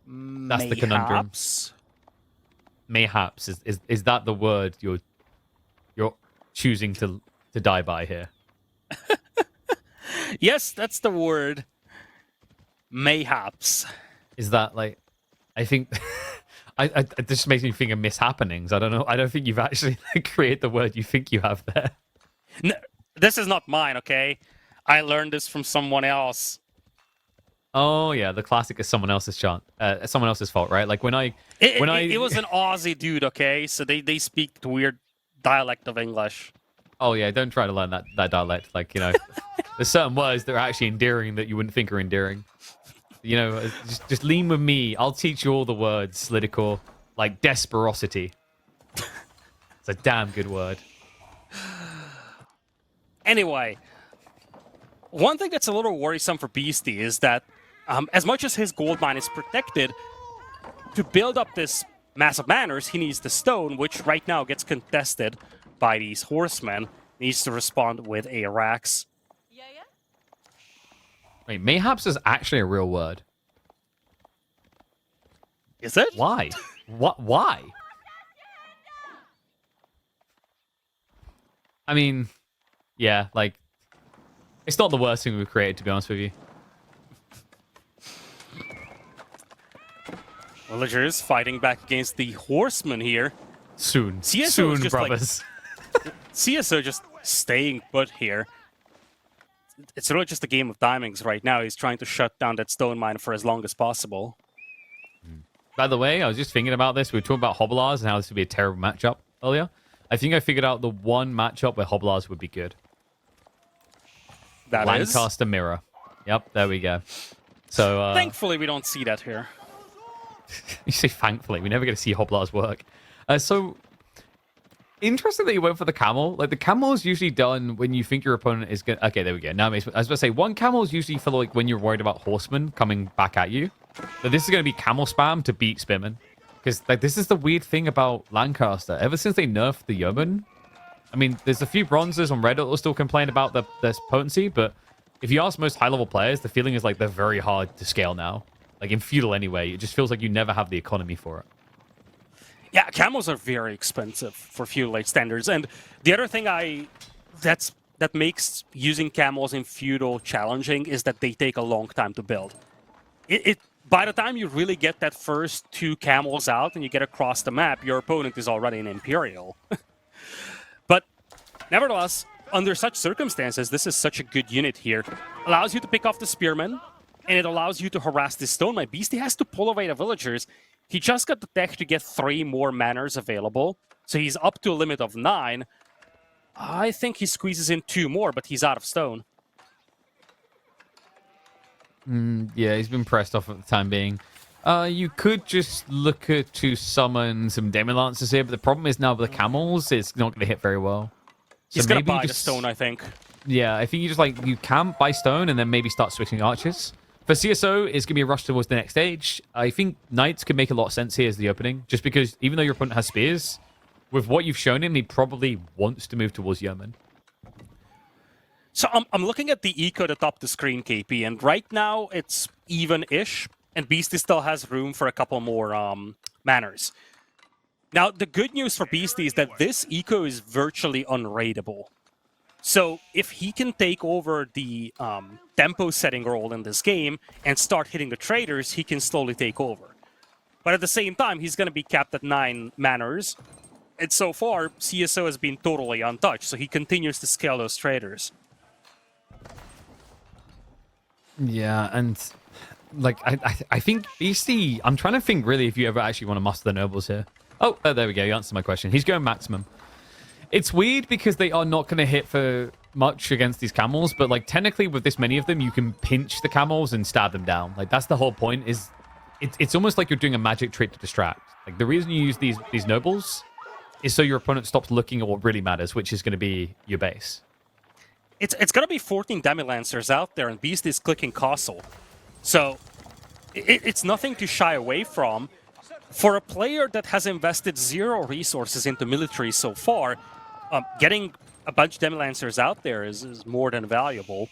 That's the conundrum. Mayhaps. Is that the word you're choosing to die by here? Yes, that's the word. Mayhaps. Is that, like, I think it just makes me think of mishappenings. I don't know. I don't think you've actually created the word you think you have there. No, this is not mine, okay? I learned this from someone else. Oh yeah, the classic is someone else's someone else's fault, right? Like it was an Aussie dude, okay? So they speak weird dialect of English. Oh yeah, don't try to learn that dialect. Like, you know, There's certain words that are actually endearing that you wouldn't think are endearing. You know, just lean with me. I'll teach you all the words, Lidicor. Like desperosity. It's a damn good word. Anyway, one thing that's a little worrisome for Beasty is that as much as his gold mine is protected, to build up this massive manors, he needs the stone, which right now gets contested by these horsemen. Needs to respond with a Rax. Wait, mayhaps is actually a real word. Is it? Why? What? Why? I mean, yeah, like, it's not the worst thing we've created, to be honest with you. Villagers fighting back against the horsemen here. Soon. CSO Soon, just brothers. CSO just staying put here. It's really just a game of timings right now. He's trying to shut down that stone mine for as long as possible. By the way, I was just thinking about this. We were talking about Hobblars and how this would be a terrible matchup earlier. I think I figured out the one matchup where Hobblars would be good. That is Lancaster Mirror. Yep, there we go. So thankfully, we don't see that here. You say thankfully. We never get to see Hobblars work. So interesting that you went for the camel. Like, the camel is usually done when you think your opponent is going to... Okay, there we go. Now, I was going to say, one camel is usually for, like, when you're worried about horsemen coming back at you. But this is going to be camel spam to beat Spearman. Because, like, this is the weird thing about Lancaster. Ever since they nerfed the yeoman, I mean, there's a few bronzers on Reddit that will still complain about their potency, but if you ask most high-level players, the feeling is like they're very hard to scale now. Like, in feudal anyway, it just feels like you never have the economy for it. Yeah, camels are very expensive for feudal standards. And the other thing that makes using camels in feudal challenging is that they take a long time to build. By the time you really get that first 2 camels out and you get across the map, your opponent is already an Imperial. But nevertheless, under such circumstances, this is such a good unit here. Allows you to pick off the Spearmen, and it allows you to harass the stone. My Beastie has to pull away the villagers. He just got the tech to get 3 more manors available, so he's up to a limit of 9. I think he squeezes in 2 more, but he's out of stone. Yeah, he's been pressed off at the time being. You could just look to summon some Demon Lancers here, but the problem is now with the camels, it's not going to hit very well. So He's going to maybe buy the just... stone, I think. Yeah, I think you just, like, you can buy stone and then maybe start switching archers. For CSO, it's going to be a rush towards the next stage. I think Knights could make a lot of sense here as the opening, just because even though your opponent has spears, with what you've shown him, he probably wants to move towards Yeoman. So I'm looking at the eco at the top of the screen, KP, and right now it's even-ish, and Beastie still has room for a couple more manors. Now, the good news for Beastie is that this eco is virtually unraidable. So if he can take over the tempo setting role in this game and start hitting the traders, he can slowly take over. But at the same time, he's going to be capped at 9 manors. And so far, CSO has been totally untouched, so he continues to scale those traders. Yeah, and like I think Beastie, I'm trying to think really if you ever actually want to muster the nobles here. Oh, there we go. You answered my question. He's going maximum. It's weird because they are not going to hit for much against these camels, but like technically with this many of them, you can pinch the camels and stab them down. Like that's the whole point. Is it's almost like you're doing a magic trick to distract. Like the reason you use these nobles is so your opponent stops looking at what really matters, which is going to be your base. It's going to be 14 Demi-Lancers out there, and Beast is clicking Castle. So it's nothing to shy away from. For a player that has invested 0 resources into military so far, getting a bunch of Demi-Lancers out there is more than valuable.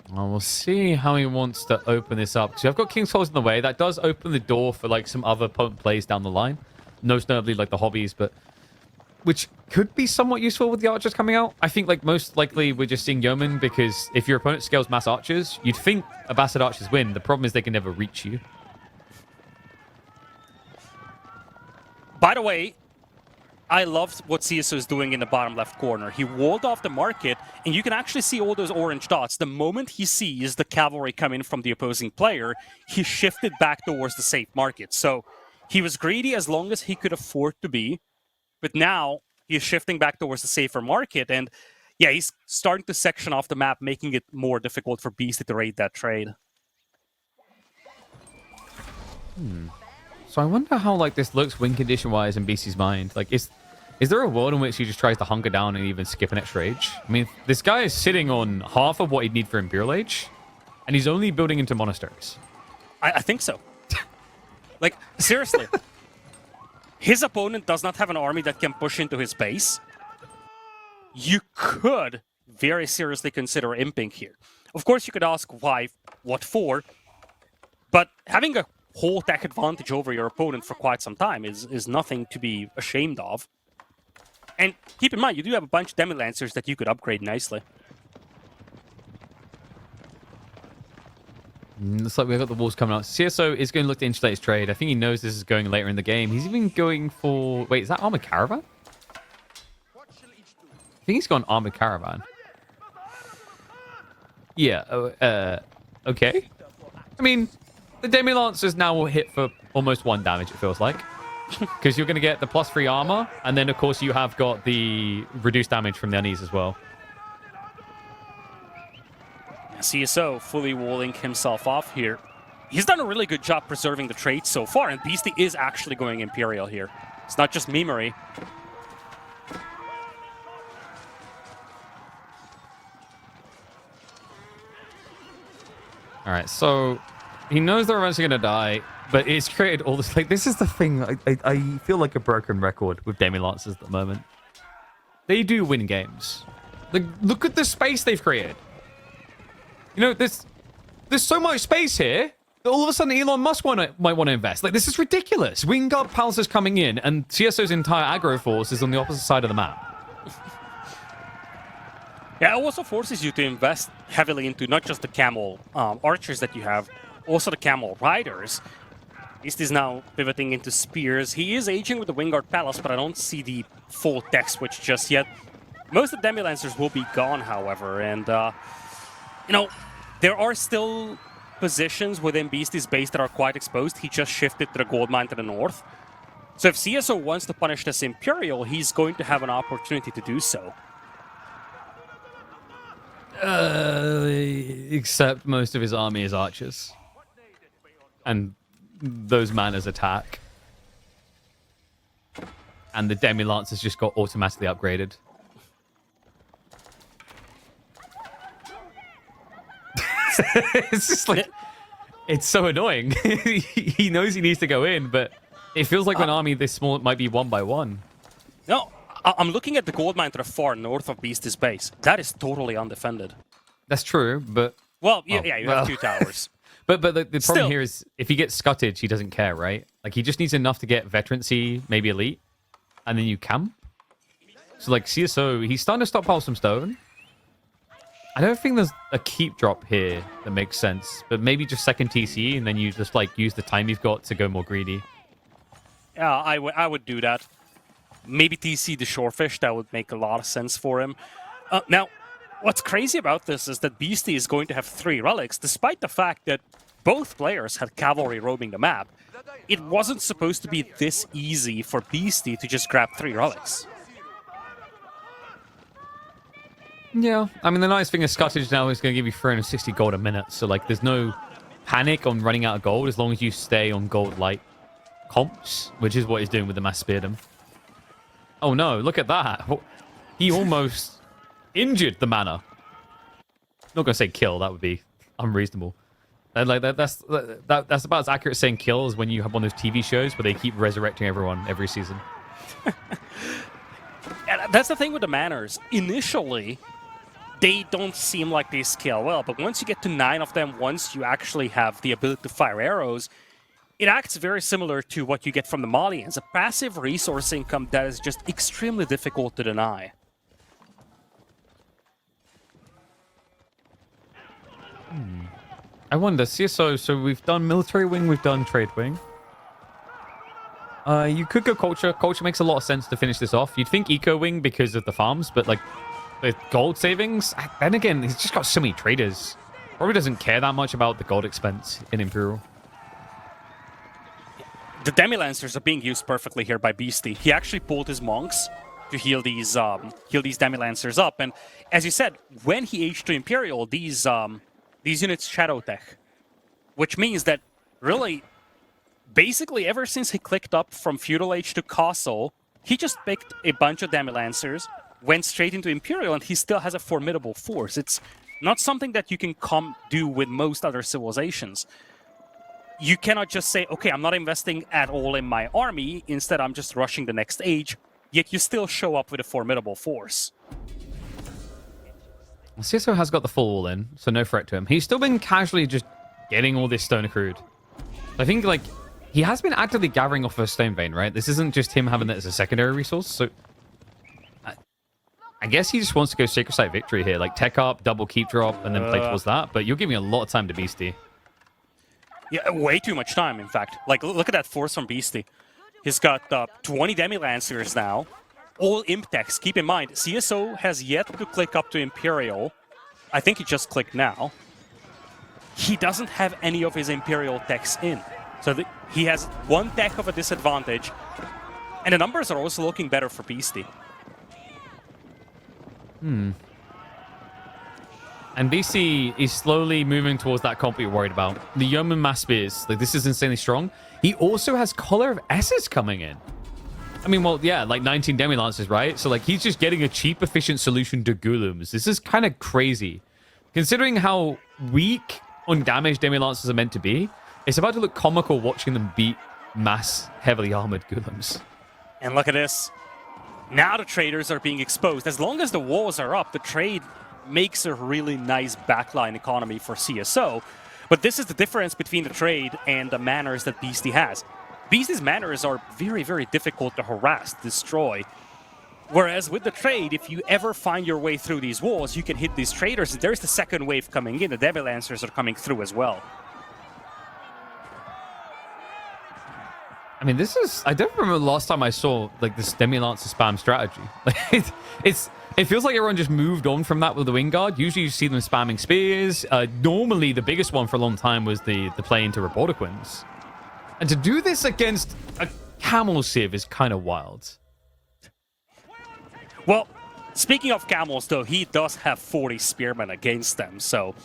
Well, we'll see how he wants to open this up. So I've got King's Halls in the way. That does open the door for like some other potent plays down the line. Most notably like the hobbies, but which could be somewhat useful with the archers coming out. I think like most likely we're just seeing Yeoman because if your opponent scales mass archers, you'd think Abbasid archers win. The problem is they can never reach you. By the way, I loved what CSO is doing in the bottom left corner. He walled off the market, and you can actually see all those orange dots. The moment he sees the cavalry come in from the opposing player, he shifted back towards the safe market. So he was greedy as long as he could afford to be, but now he is shifting back towards the safer market. And Yeah, he's starting to section off the map, making it more difficult for Beasty to raid that trade. So I wonder how like this looks win condition wise in BC's mind. Like, is there a world in which he just tries to hunker down and even skip an extra age? I mean, this guy is sitting on half of what he'd need for Imperial Age, and he's only building into monasteries. I think so. Like, seriously. His opponent does not have an army that can push into his base. You could very seriously consider imping here. Of course, you could ask why, what for, but having a whole tech advantage over your opponent for quite some time is nothing to be ashamed of. And keep in mind, you do have a bunch of Demi-Lancers that you could upgrade nicely. Looks like we've got the walls coming out. CSO is going to look to insulate his trade. I think he knows this is going later in the game. He's even going for... Wait, is that Armored Caravan? I think he's gone Armored Caravan. Yeah, okay. I mean, the Demi-Lancers now will hit for almost 1 damage, it feels like. Because you're going to get the +3 armor, and then, of course, you have got the reduced damage from the unease as well. CSO fully walling himself off here. He's done a really good job preserving the trade so far, and Beasty is actually going Imperial here. It's not just memery. All right, so he knows they're eventually going to die, but it's created all this... Like, this is the thing. I feel like a broken record with Demi-Lancers at the moment. They do win games. Like, look at the space they've created. You know, there's so much space here that all of a sudden Elon Musk might want to invest. Like, this is ridiculous. Wingard Palace is coming in, and CSO's entire aggro force is on the opposite side of the map. Yeah, it also forces you to invest heavily into not just the camel archers that you have, also the camel riders. Beast is now pivoting into spears. He is aging with the Wingard Palace, but I don't see the full tech switch just yet. Most of the Demi-Lancers will be gone, however, and... you know, there are still positions within Beasty's base that are quite exposed. He just shifted to the gold mine to the north. So if CSO wants to punish this Imperial, he's going to have an opportunity to do so. Except most of his army is archers. And those manners attack. And the Demi-Lancers just got automatically upgraded. It's just like, it's so annoying. He knows he needs to go in, but it feels like an army this small might be 1 by 1. No, I'm looking at the gold mine to the far north of Beast's base. That is totally undefended. That's true, but... Well, yeah, you have 2 towers. But the problem here is, if he gets scuttage, he doesn't care, right? Like, he just needs enough to get veterancy, maybe elite, and then you camp. So, like, CSO, he's starting to stockpile some stone. I don't think there's a keep drop here that makes sense, but maybe just second TC, and then you just, like, use the time you've got to go more greedy. Yeah, I would do that. Maybe TC the Shorefish, that would make a lot of sense for him. Now, what's crazy about this is that Beasty is going to have 3 relics, despite the fact that both players had cavalry roaming the map. It wasn't supposed to be this easy for Beasty to just grab 3 relics. Yeah, I mean, the nice thing is Scottish now is going to give you 360 gold a minute, so, like, there's no panic on running out of gold as long as you stay on gold light comps, which is what he's doing with the Mass Speardom. Oh no, look at that. He almost injured the mana. Not going to say kill, that would be unreasonable. That's about as accurate as saying kill as when you have one of those TV shows where they keep resurrecting everyone every season. And that's the thing with the manners. Initially, they don't seem like they scale well, but once you get to 9 of them, once you actually have the ability to fire arrows, it acts very similar to what you get from the Malians, a passive resource income that is just extremely difficult to deny. I wonder, CSO, so we've done military wing, we've done trade wing. You could go culture. Culture makes a lot of sense to finish this off. You'd think eco wing because of the farms, but like with gold savings, then again, he's just got so many traders. Probably doesn't care that much about the gold expense in Imperial. The Demi-Lancers are being used perfectly here by Beasty. He actually pulled his monks to heal these Demi Lancers up. And as you said, when he aged to Imperial, these units shadow tech, which means that really, basically ever since he clicked up from Feudal Age to Castle, he just picked a bunch of Demi Lancers, went straight into Imperial, and he still has a formidable force. It's not something that you can do with most other civilizations. You cannot just say, okay, I'm not investing at all in my army, instead I'm just rushing the next age, yet you still show up with a formidable force. Well, CsOH has got the full all in, so no threat to him. He's still been casually just getting all this stone accrued. I think, like, he has been actively gathering off of a stone vein, right? This isn't just him having it as a secondary resource, so I guess he just wants to go Sacred Site Victory here, like tech up, double keep drop, and then play towards that, but you're giving a lot of time to Beasty. Yeah, way too much time, in fact. Like, look at that force from Beasty. He's got 20 Demi Lancers now, all imp techs. Keep in mind, CsOH has yet to click up to Imperial. I think he just clicked now. He doesn't have any of his Imperial techs in. So he has one tech of a disadvantage, and the numbers are also looking better for Beasty. And BC is slowly moving towards that comp you're worried about. The Yeoman Mass Spears, like, this is insanely strong. He also has Collar of Esses coming in. I mean, well, yeah, like 19 Demi Lancers, right? So, like, he's just getting a cheap, efficient solution to Golems. This is kind of crazy. Considering how weak undamaged Demi Lancers are meant to be, it's about to look comical watching them beat mass, heavily armored Golems. And look at this. Now the traders are being exposed. As long as the walls are up, the trade makes a really nice backline economy for CsOH. But this is the difference between the trade and the manors that Beasty has. Beasty's manors are very, very difficult to harass, destroy. Whereas with the trade, if you ever find your way through these walls, you can hit these traders. There's the second wave coming in. The Demi Lancers are coming through as well. I mean, this is... I don't remember the last time I saw, like, this Demi Lancer spam strategy. It feels like everyone just moved on from that with the Wingguard. Usually you see them spamming spears. Normally, the biggest one for a long time was the play into Robotiquins. And to do this against a Camel Civ is kind of wild. Well, speaking of camels, though, he does have 40 spearmen against them, so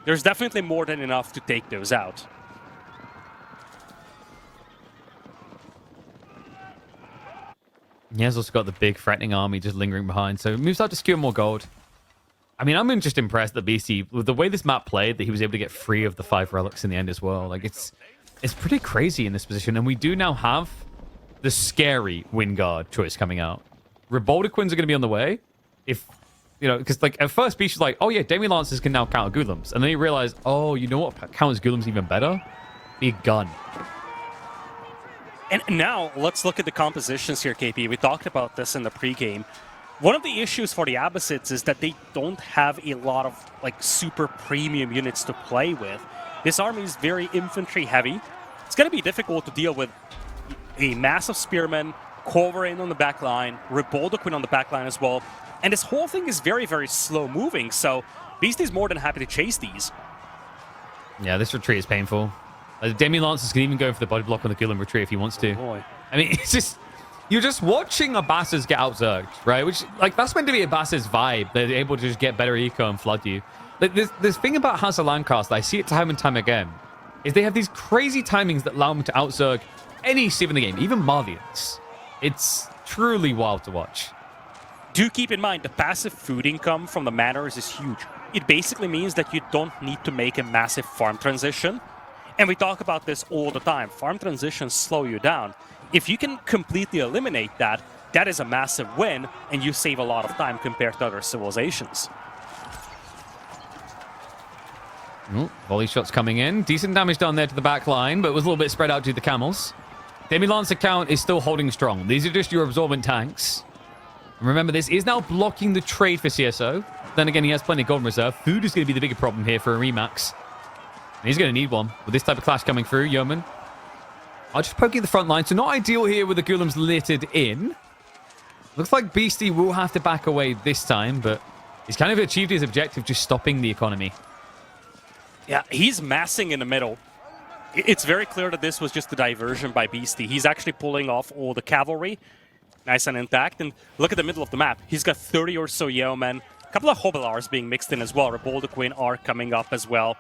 there's definitely more than enough to take those out. He has also got the big threatening army just lingering behind, so moves out to secure more gold. I mean, I'm just impressed that BC, with the way this map played, that he was able to get 3 of the 5 relics in the end as well. Like, it's pretty crazy in this position, and we do now have the scary Wingguard choice coming out. Robotiquins are going to be on the way. If, you know, because, like, at first, BC's like, oh yeah, Demi Lancers can now counter Golems. And then you realize, oh, you know what counters Golems even better? Be a gun. And now, let's look at the compositions here, KP. We talked about this in the pregame. One of the issues for the Abbassids is that they don't have a lot of, like, super premium units to play with. This army is very infantry-heavy. It's going to be difficult to deal with a massive spearman, Corvarin on the back line, Robotiquin on the back line as well. And this whole thing is very, very slow-moving, so Beasty's more than happy to chase these. Yeah, this retreat is painful. Demi Lancers can even go for the body block on the Golem retreat if he wants to. Oh boy. I mean, it's just... You're just watching Abbassids get out-zerged, right? Which, like, that's meant to be Abbassids' vibe. They're able to just get better eco and flood you. Like, this thing about House of Lancaster, I see it time and time again, is they have these crazy timings that allow them to out-zerg any civ in the game, even Marlians. It's truly wild to watch. Do keep in mind, the passive food income from the manors is huge. It basically means that you don't need to make a massive farm transition. And we talk about this all the time. Farm transitions slow you down. If you can completely eliminate that, that is a massive win, and you save a lot of time compared to other civilizations. Ooh, volley shots coming in. Decent damage done there to the back line, but it was a little bit spread out to the camels. Demi Lancer count is still holding strong. These are just your absorbent tanks. And remember, this is now blocking the trade for CsOH. Then again, he has plenty of gold in reserve. Food is going to be the bigger problem here for a Remax. And he's going to need one with this type of clash coming through. Yeoman are just poking the front line, so not ideal here with the Golems littered in. Looks like Beasty will have to back away this time, but he's kind of achieved his objective, just stopping the economy. Yeah, he's massing in the middle. It's very clear that this was just a diversion by Beasty. He's actually pulling off all the cavalry. Nice and intact. And look at the middle of the map. He's got 30 or so yeomen. A couple of Hobilars being mixed in as well. Reboldequin are coming up as well.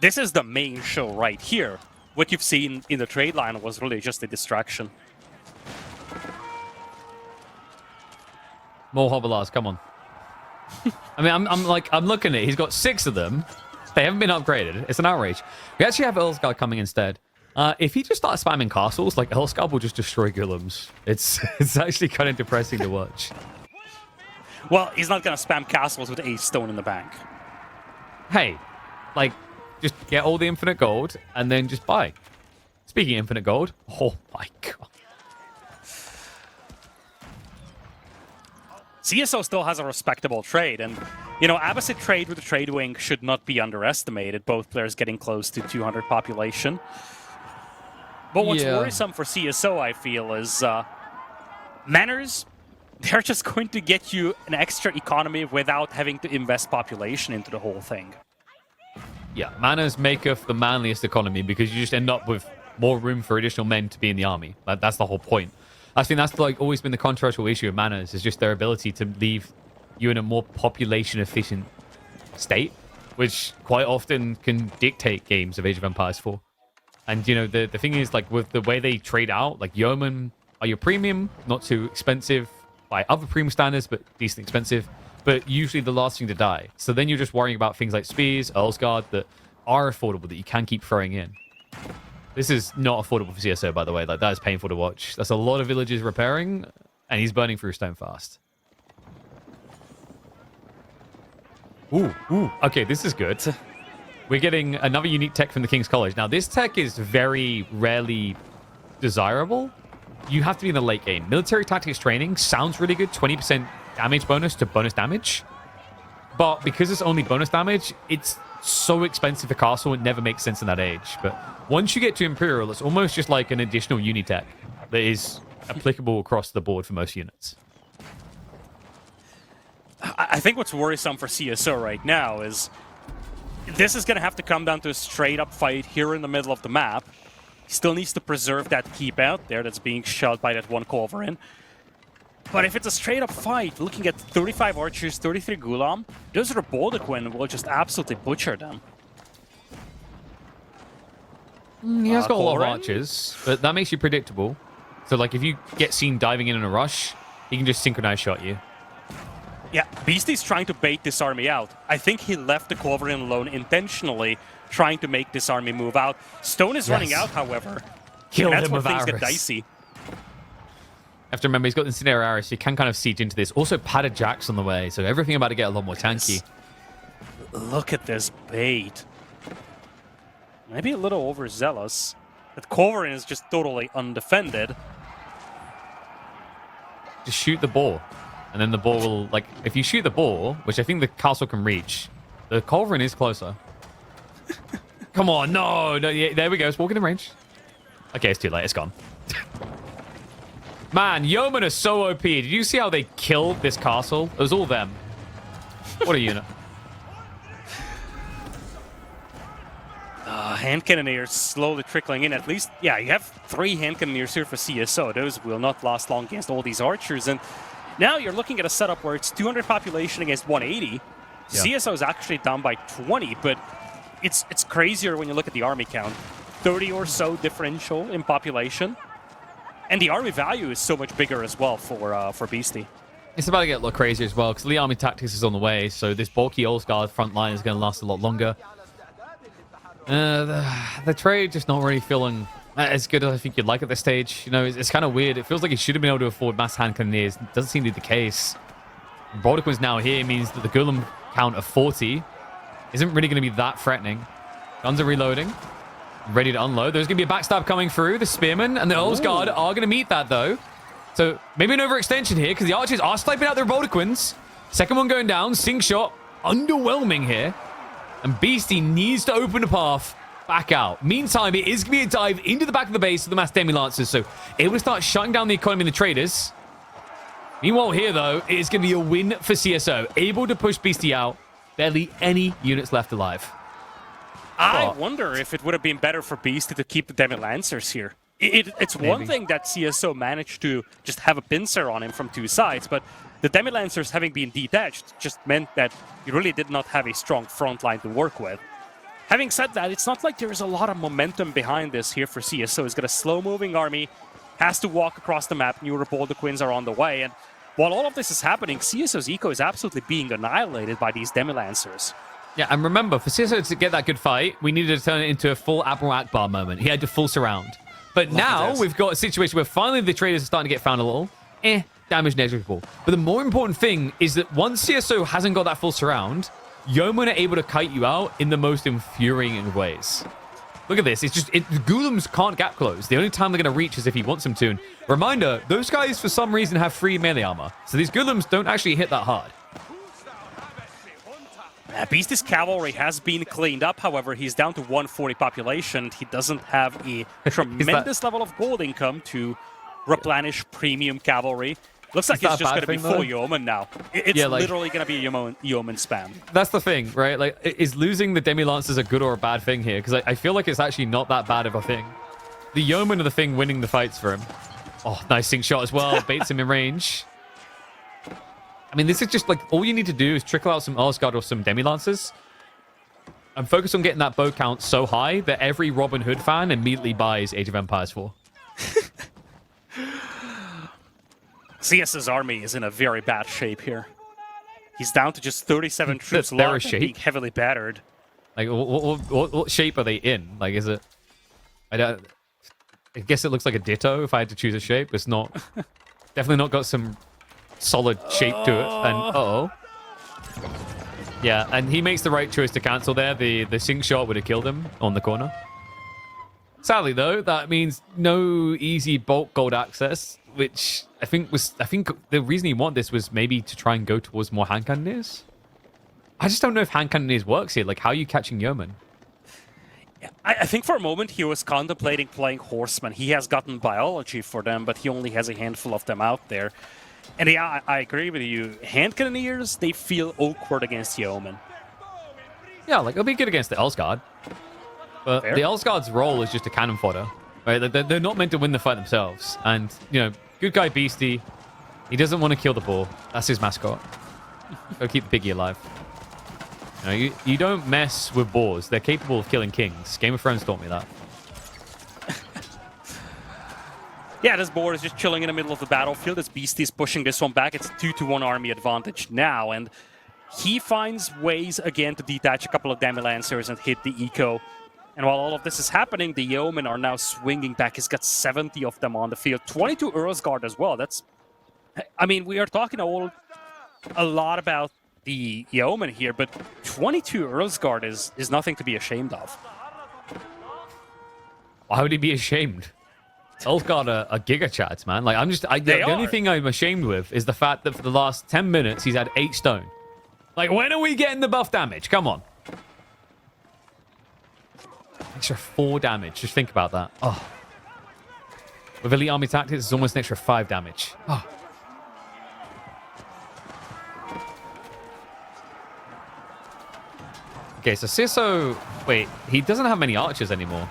This is the main show right here. What you've seen in the trade line was really just a distraction. More Hobilars, come on. I mean, I'm looking at it. He's got 6 of them. They haven't been upgraded. It's an outrage. We actually have Earlsguard coming instead. If he just starts spamming castles, like Earlsguard will just destroy golems. It's actually kind of depressing to watch. Well, he's not going to spam castles with a stone in the bank. Hey, like, just get all the infinite gold and then just buy. Speaking of infinite gold, oh my god. CSO still has a respectable trade, and, you know, Abbasid trade with the trade wing should not be underestimated. Both players getting close to 200 population. But what's worrisome for CSO, I feel, is Manors, they're just going to get you an extra economy without having to invest population into the whole thing. Yeah, Manors maketh the manliest economy because you just end up with more room for additional men to be in the army. That's the whole point. I think that's like always been the controversial issue of Manors, is just their ability to leave you in a more population efficient state, which quite often can dictate games of Age of Empires 4. And you know, the thing is, like, with the way they trade out, like, yeomen are your premium, not too expensive by other premium standards, but decent expensive, but usually the last thing to die. So then you're just worrying about things like Spears, Earlsguard that are affordable, that you can keep throwing in. This is not affordable for CSO, by the way. Like, that is painful to watch. That's a lot of villages repairing, and he's burning through stone fast. Ooh. Okay, this is good. We're getting another unique tech from the King's College. Now, this tech is very rarely desirable. You have to be in the late game. Military tactics training sounds really good. 20% damage bonus to bonus damage. But because it's only bonus damage, it's so expensive for castle, it never makes sense in that age. But once you get to Imperial, it's almost just like an additional unitech that is applicable across the board for most units. I think what's worrisome for CSO right now is this is going to have to come down to a straight-up fight here in the middle of the map. He still needs to preserve that keep out there that's being shelled by that one Culverin. But if it's a straight-up fight, looking at 35 archers, 33 Gulam, those Reboldequin will just absolutely butcher them. He has got a lot of archers, but that makes you predictable. So, like, if you get seen diving in a rush, he can just synchronize shot you. Yeah, Beasty's trying to bait this army out. I think he left the Culverin alone intentionally, trying to make this army move out. Stone is running out, however. Kill that's him where with things get arrows. dicey. Have to remember, he's got Incendiary Arrows, so you can kind of siege into this. Also, padded jacks on the way, so everything about to get a lot more tanky. Look at this bait. Maybe a little overzealous. That Culverin is just totally undefended. Just shoot the ball. And then the ball will, like, if you shoot the ball, which I think the castle can reach, the Culverin is closer. Come on, no, yeah, there we go. It's walking in range. Okay, it's too late. It's gone. Man, yeomen are so OP. Did you see how they killed this castle? It was all them. What a unit. Hand cannoneers slowly trickling in. At least, yeah, you have 3 hand cannoneers here for CSO. Those will not last long against all these archers. And now you're looking at a setup where it's 200 population against 180. Yeah. CSO is actually down by 20, but it's crazier when you look at the army count. 30 or so differential in population. And the army value is so much bigger as well for Beasty. It's about to get a lot crazier as well, because the army tactics is on the way, so this bulky Earlsguard front line is going to last a lot longer. The trade just not really feeling as good as I think you'd like at this stage. You know, it's kind of weird. It feels like he should have been able to afford mass hand cannoneers. It doesn't seem to be the case. Reboldequin's now here means that the Golem count of 40 isn't really going to be that threatening. Guns are reloading. Ready to unload. There's going to be a backstab coming through. The Spearmen and the Earlsguard are going to meet that, though. So maybe an overextension here, because the archers are sniping out the Reboldequins. Second one going down. Sing shot. Underwhelming here. And Beasty needs to open the path back out. Meantime, it is going to be a dive into the back of the base of the mass Demi-Lancers, so it will start shutting down the economy and the traders. Meanwhile here, though, it is going to be a win for CSO. Able to push Beasty out. Barely any units left alive. I wonder if it would have been better for Beasty to keep the Demi-Lancers here. It's one thing that CsO managed to just have a pincer on him from two sides, but the Demi-Lancers having been detached just meant that he really did not have a strong front line to work with. Having said that, it's not like there's a lot of momentum behind this here for CsO. He's got a slow-moving army, has to walk across the map, new Reboldequins are on the way, and while all of this is happening, CsO's eco is absolutely being annihilated by these Demi-Lancers. Yeah, and remember, for CsO to get that good fight, we needed to turn it into a full Admiral Akbar moment. He had to full surround. But now we've got a situation where finally the traders are starting to get found a little. Damage negligible. But the more important thing is that once CsO hasn't got that full surround, Yeoman are able to kite you out in the most infuriating ways. Look at this. It's just, the Ghoulims can't gap close. The only time they're going to reach is if he wants them to. And reminder, those guys for some reason have free melee armor. So these Ghoulims don't actually hit that hard. Beasty's cavalry has been cleaned up, however, he's down to 140 population. He doesn't have a tremendous level of gold income to replenish premium cavalry. Looks like it's just going to be full yeoman now. It's literally going to be a yeoman spam. That's the thing, right? Like, is losing the Demi-Lancers a good or a bad thing here? Because I feel like it's actually not that bad of a thing. The yeomen are the thing winning the fights for him. Oh, nice sync shot as well. Baits him in range. I mean, this is just like, all you need to do is trickle out some Earlsguard or some Demi-Lancers and focus on getting that bow count so high that every Robin Hood fan immediately buys Age of Empires 4. CS's army is in a very bad shape here. He's down to just 37 troops left and being heavily battered. Like, what shape are they in? Like, is it... I guess it looks like a Ditto if I had to choose a shape. It's not... Definitely not got some solid shape to it. And yeah, and he makes the right choice to cancel there. The sync shot would have killed him on the corner. Sadly though, that means no easy bulk gold access, which I think the reason he wanted this was maybe to try and go towards more hand cannoneers. I just don't know if hand cannoneers works here. Like, how are you catching yeomen? I think for a moment he was contemplating playing horsemen. He has gotten biology for them, but he only has a handful of them out there. And yeah, I agree with you. Hand cannoneers, they feel awkward against yeomen. Yeah, like, it'll be good against the Earlsguard. But the Earlsguard's role is just a cannon fodder. Right? They're not meant to win the fight themselves. And, you know, good guy Beasty, he doesn't want to kill the boar. That's his mascot. Gotta keep the piggy alive. You know, you don't mess with boars. They're capable of killing kings. Game of Thrones taught me that. Yeah, this boar is just chilling in the middle of the battlefield. As Beasty's pushing this one back. It's a 2-1 army advantage now. And he finds ways again to detach a couple of Demi-Lancers and hit the eco. And while all of this is happening, the yeomen are now swinging back. He's got 70 of them on the field. 22 Earlsguard as well. That's... I mean, we are talking a lot about the yeomen here, but 22 Earlsguard is nothing to be ashamed of. Why would he be ashamed? Earlsguard are giga chads, man. Like, the only thing I'm ashamed with is the fact that for the last 10 minutes he's had 8 stone. Like, when are we getting the buff damage? Come on. Extra 4 damage. Just think about that. Oh. With Elite Army Tactics, it's almost an extra 5 damage. Oh. Okay, so CsO... Wait, he doesn't have many archers anymore.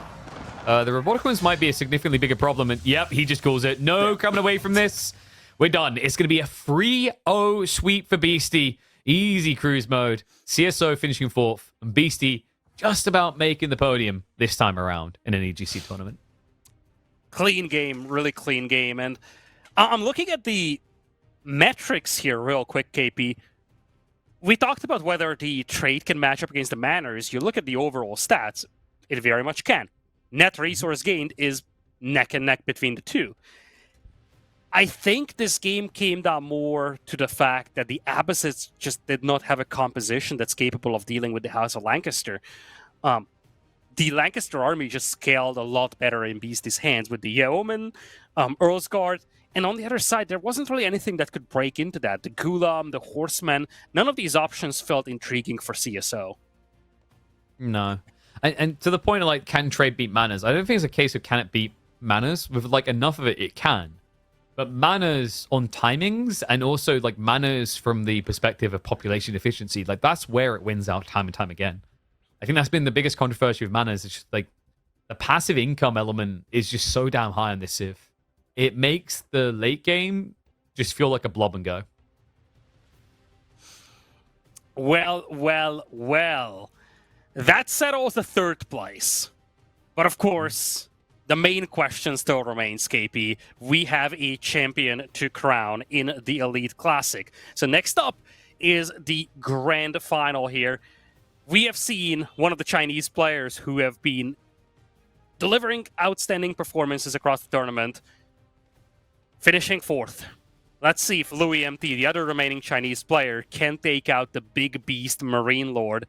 The Roboticons might be a significantly bigger problem. And yep, he just calls it. No coming away from this. We're done. It's going to be a 3-0 sweep for Beasty. Easy cruise mode. CsO finishing 4th. And Beasty just about making the podium this time around in an EGC tournament. Clean game. Really clean game. And I'm looking at the metrics here real quick, KP. We talked about whether the trade can match up against the manners. You look at the overall stats, it very much can. Net resource gained is neck and neck between the two. I think this game came down more to the fact that the Abbassids just did not have a composition that's capable of dealing with the House of Lancaster. The Lancaster army just scaled a lot better in Beasty's hands with the Yeoman, Earlsguard, and on the other side, there wasn't really anything that could break into that. The Ghulam, the Horsemen, none of these options felt intriguing for CsO. No. And to the point of, like, can trade beat manners? I don't think it's a case of can it beat manners. With, like, enough of it, it can. But manners on timings and also, like, manners from the perspective of population efficiency, like, that's where it wins out time and time again. I think that's been the biggest controversy with manners. It's just, like, the passive income element is just so damn high on this Civ. It makes the late game just feel like a blob and go. Well. That settles the third place. But of course, the main question still remains, KP. We have a champion to crown in the Elite Classic. So next up is the grand final here. We have seen one of the Chinese players who have been delivering outstanding performances across the tournament, finishing 4th. Let's see if Louis MT, the other remaining Chinese player, can take out the big beast Marine Lord